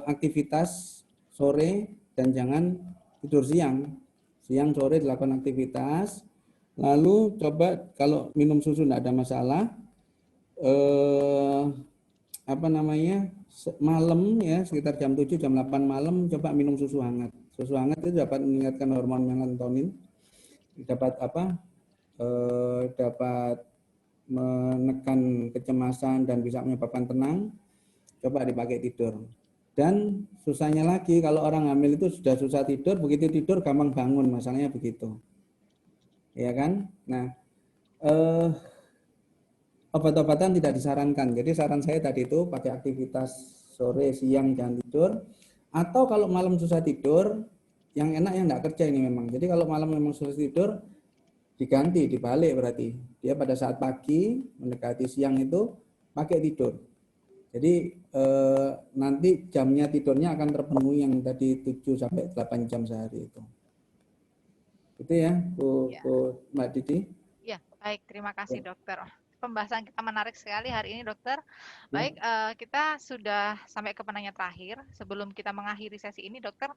aktivitas sore dan jangan tidur siang. Siang sore dilakukan aktivitas. Lalu coba kalau minum susu tidak ada masalah. Malam ya sekitar jam 7 jam 8 malam coba minum susu hangat. Susu hangat itu dapat meningkatkan hormon melatonin, dapat dapat menekan kecemasan dan bisa menyebabkan tenang. Coba dipakai tidur. Dan susahnya lagi kalau orang hamil itu sudah susah tidur, begitu tidur gampang bangun, masalahnya begitu. Ya kan? Nah, obat-obatan tidak disarankan. Jadi saran saya tadi itu pakai aktivitas sore, siang, jangan tidur. Atau kalau malam susah tidur, yang enak yang enggak kerja ini memang. Jadi kalau malam memang susah tidur, diganti, dibalik berarti. Dia pada saat pagi, mendekati siang itu, pakai tidur. Jadi nanti jamnya tidurnya akan terpenuhi yang tadi 7-8 jam sehari itu. Itu ya, Bu Mbak Didi. Ya, baik. Terima kasih dokter. Pembahasan kita menarik sekali hari ini dokter. Baik, kita sudah sampai ke penanya terakhir. Sebelum kita mengakhiri sesi ini dokter,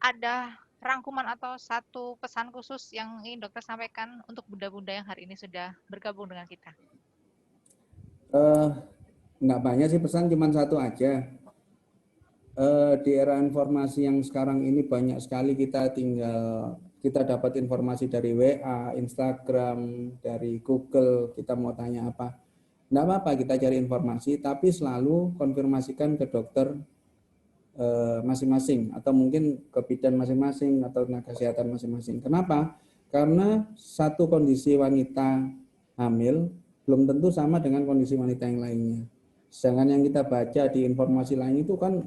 ada rangkuman atau satu pesan khusus yang ingin dokter sampaikan untuk bunda-bunda yang hari ini sudah bergabung dengan kita? Nggak banyak sih pesan, cuma satu aja. Di era informasi yang sekarang ini banyak sekali kita dapat informasi dari WA, Instagram, dari Google, kita mau tanya apa. Nggak apa-apa kita cari informasi, tapi selalu konfirmasikan ke dokter masing-masing atau mungkin ke bidan masing-masing atau tenaga kesehatan masing-masing. Kenapa? Karena satu kondisi wanita hamil belum tentu sama dengan kondisi wanita yang lainnya. Sedangkan yang kita baca di informasi lain itu kan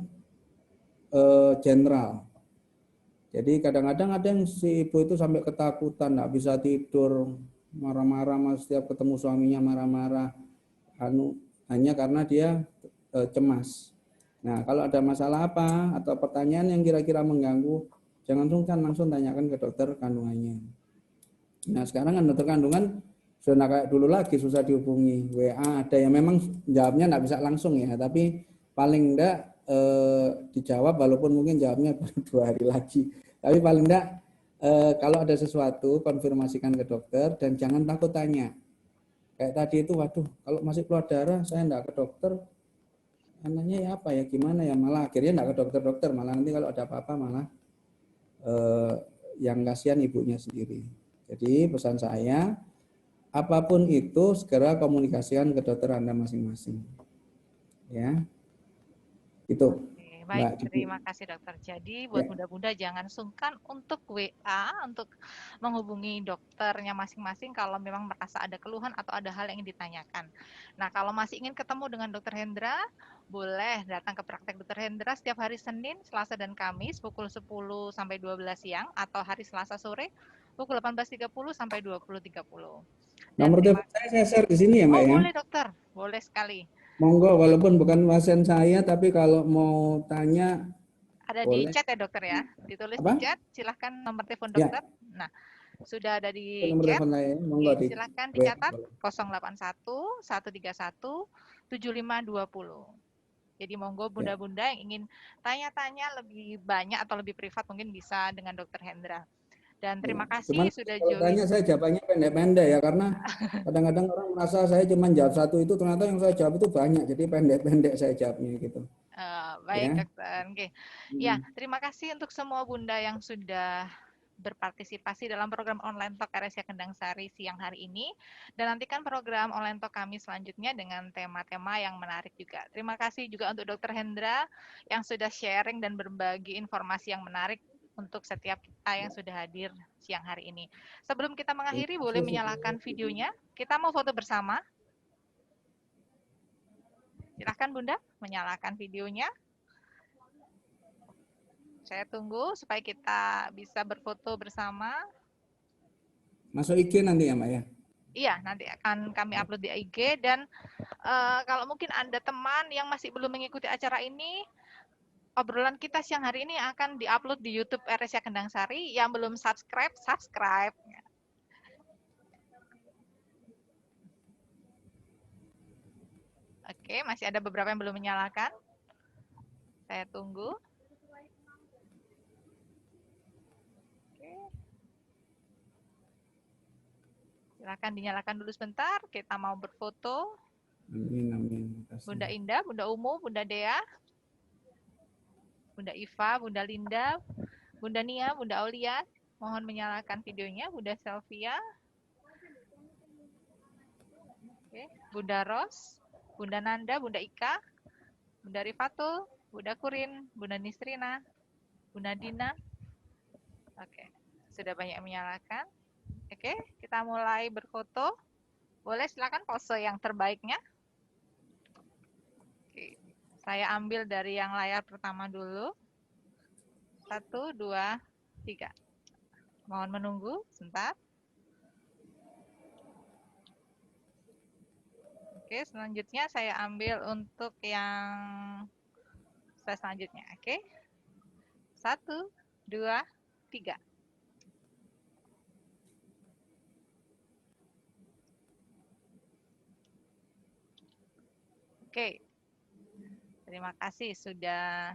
general. Jadi kadang-kadang ada yang si ibu itu sampai ketakutan, nggak bisa tidur, marah-marah setiap ketemu suaminya marah-marah, hanya karena dia cemas. Nah, kalau ada masalah apa atau pertanyaan yang kira-kira mengganggu, jangan sungkan, langsung tanyakan ke dokter kandungannya. Nah, sekarang kan dokter kandungan sudah kayak dulu lagi, susah dihubungi. WA ada yang memang jawabnya nggak bisa langsung ya, tapi paling enggak dijawab, walaupun mungkin jawabnya baru 2 hari lagi. Tapi paling enggak kalau ada sesuatu, konfirmasikan ke dokter dan jangan takut tanya. Kayak tadi itu, waduh, kalau masih keluar darah, saya enggak ke dokter, anaknya ya apa ya, gimana ya, malah akhirnya enggak ke dokter-dokter, malah nanti kalau ada apa-apa malah yang kasihan ibunya sendiri. Jadi pesan saya, apapun itu segera komunikasikan ke dokter Anda masing-masing. Ya, itu. Baik, terima kasih dokter. Jadi buat bunda-bunda jangan sungkan untuk WA, untuk menghubungi dokternya masing-masing kalau memang merasa ada keluhan atau ada hal yang ingin ditanyakan. Nah, kalau masih ingin ketemu dengan dokter Hendra, boleh datang ke praktek dokter Hendra setiap hari Senin, Selasa, dan Kamis pukul 10 sampai 12 siang atau hari Selasa sore pukul 18.30 sampai 20.30. Nomor telepon saya share di sini ya Mbak ya? Boleh dokter, boleh sekali. Monggo, walaupun bukan pasien saya, tapi kalau mau tanya ada boleh. Di chat ya dokter ya, ditulis di chat, silahkan nomor telepon dokter. Ya. Nah, sudah ada di nomor chat, monggo silahkan dicatat 081 131 7520. Jadi monggo bunda-bunda yang ingin tanya-tanya lebih banyak atau lebih privat mungkin bisa dengan dokter Hendra. Dan terima kasih sudah join. Tanya saya jawabannya pendek-pendek ya, karena kadang-kadang orang merasa saya cuma jawab satu itu, ternyata yang saya jawab itu banyak, jadi pendek-pendek saya jawabnya gitu. Baik ya. Dokter. Oke. Ya, terima kasih untuk semua bunda yang sudah berpartisipasi dalam program online talk RSC Kendang Sari siang hari ini, dan nantikan program online talk kami selanjutnya dengan tema-tema yang menarik juga. Terima kasih juga untuk Dokter Hendra yang sudah sharing dan berbagi informasi yang menarik untuk setiap kita yang sudah hadir siang hari ini. Sebelum kita mengakhiri, boleh menyalakan videonya. Kita mau foto bersama. Silahkan Bunda, menyalakan videonya. Saya tunggu supaya kita bisa berfoto bersama. Masuk IG nanti ya Mbak ya? Iya, nanti akan kami upload di IG. Dan kalau mungkin Anda teman yang masih belum mengikuti acara ini, obrolan kita siang hari ini akan diupload di YouTube RSC Kendang Sari. Yang belum subscribe, subscribe. Oke, masih ada beberapa yang belum menyalakan. Saya tunggu. Oke. Silakan dinyalakan dulu sebentar. Kita mau berfoto. Amin, amin. Makasih. Bunda Indah, Bunda Umu, Bunda Dea, Bunda Iva, Bunda Linda, Bunda Nia, Bunda Aulia. Mohon menyalakan videonya. Bunda Selvia. Oke. Bunda Ros, Bunda Nanda, Bunda Ika, Bunda Rifatul, Bunda Kurin, Bunda Nisrina, Bunda Dina. Oke, sudah banyak yang menyalakan. Oke, kita mulai berfoto. Boleh silakan pose yang terbaiknya. Oke, saya ambil dari yang layar pertama dulu. 1, 2, 3. Mohon menunggu sebentar. Oke, selanjutnya saya ambil untuk yang selanjutnya. Oke. 1, 2, 3. Oke. Terima kasih sudah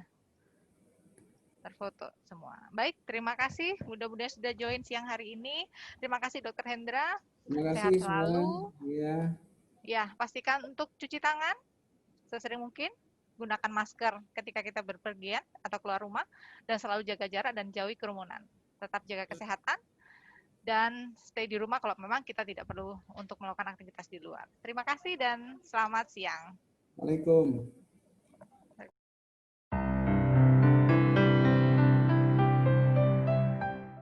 terfoto semua. Baik, terima kasih Bunda-bunda sudah join siang hari ini. Terima kasih Dr. Hendra. Terima Sehat kasih selalu. semua. Ya. Ya, pastikan untuk cuci tangan sesering mungkin. Gunakan masker ketika kita berpergian atau keluar rumah. Dan selalu jaga jarak dan jauhi kerumunan. Tetap jaga kesehatan. Dan stay di rumah kalau memang kita tidak perlu untuk melakukan aktivitas di luar. Terima kasih dan selamat siang. Waalaikumsalam.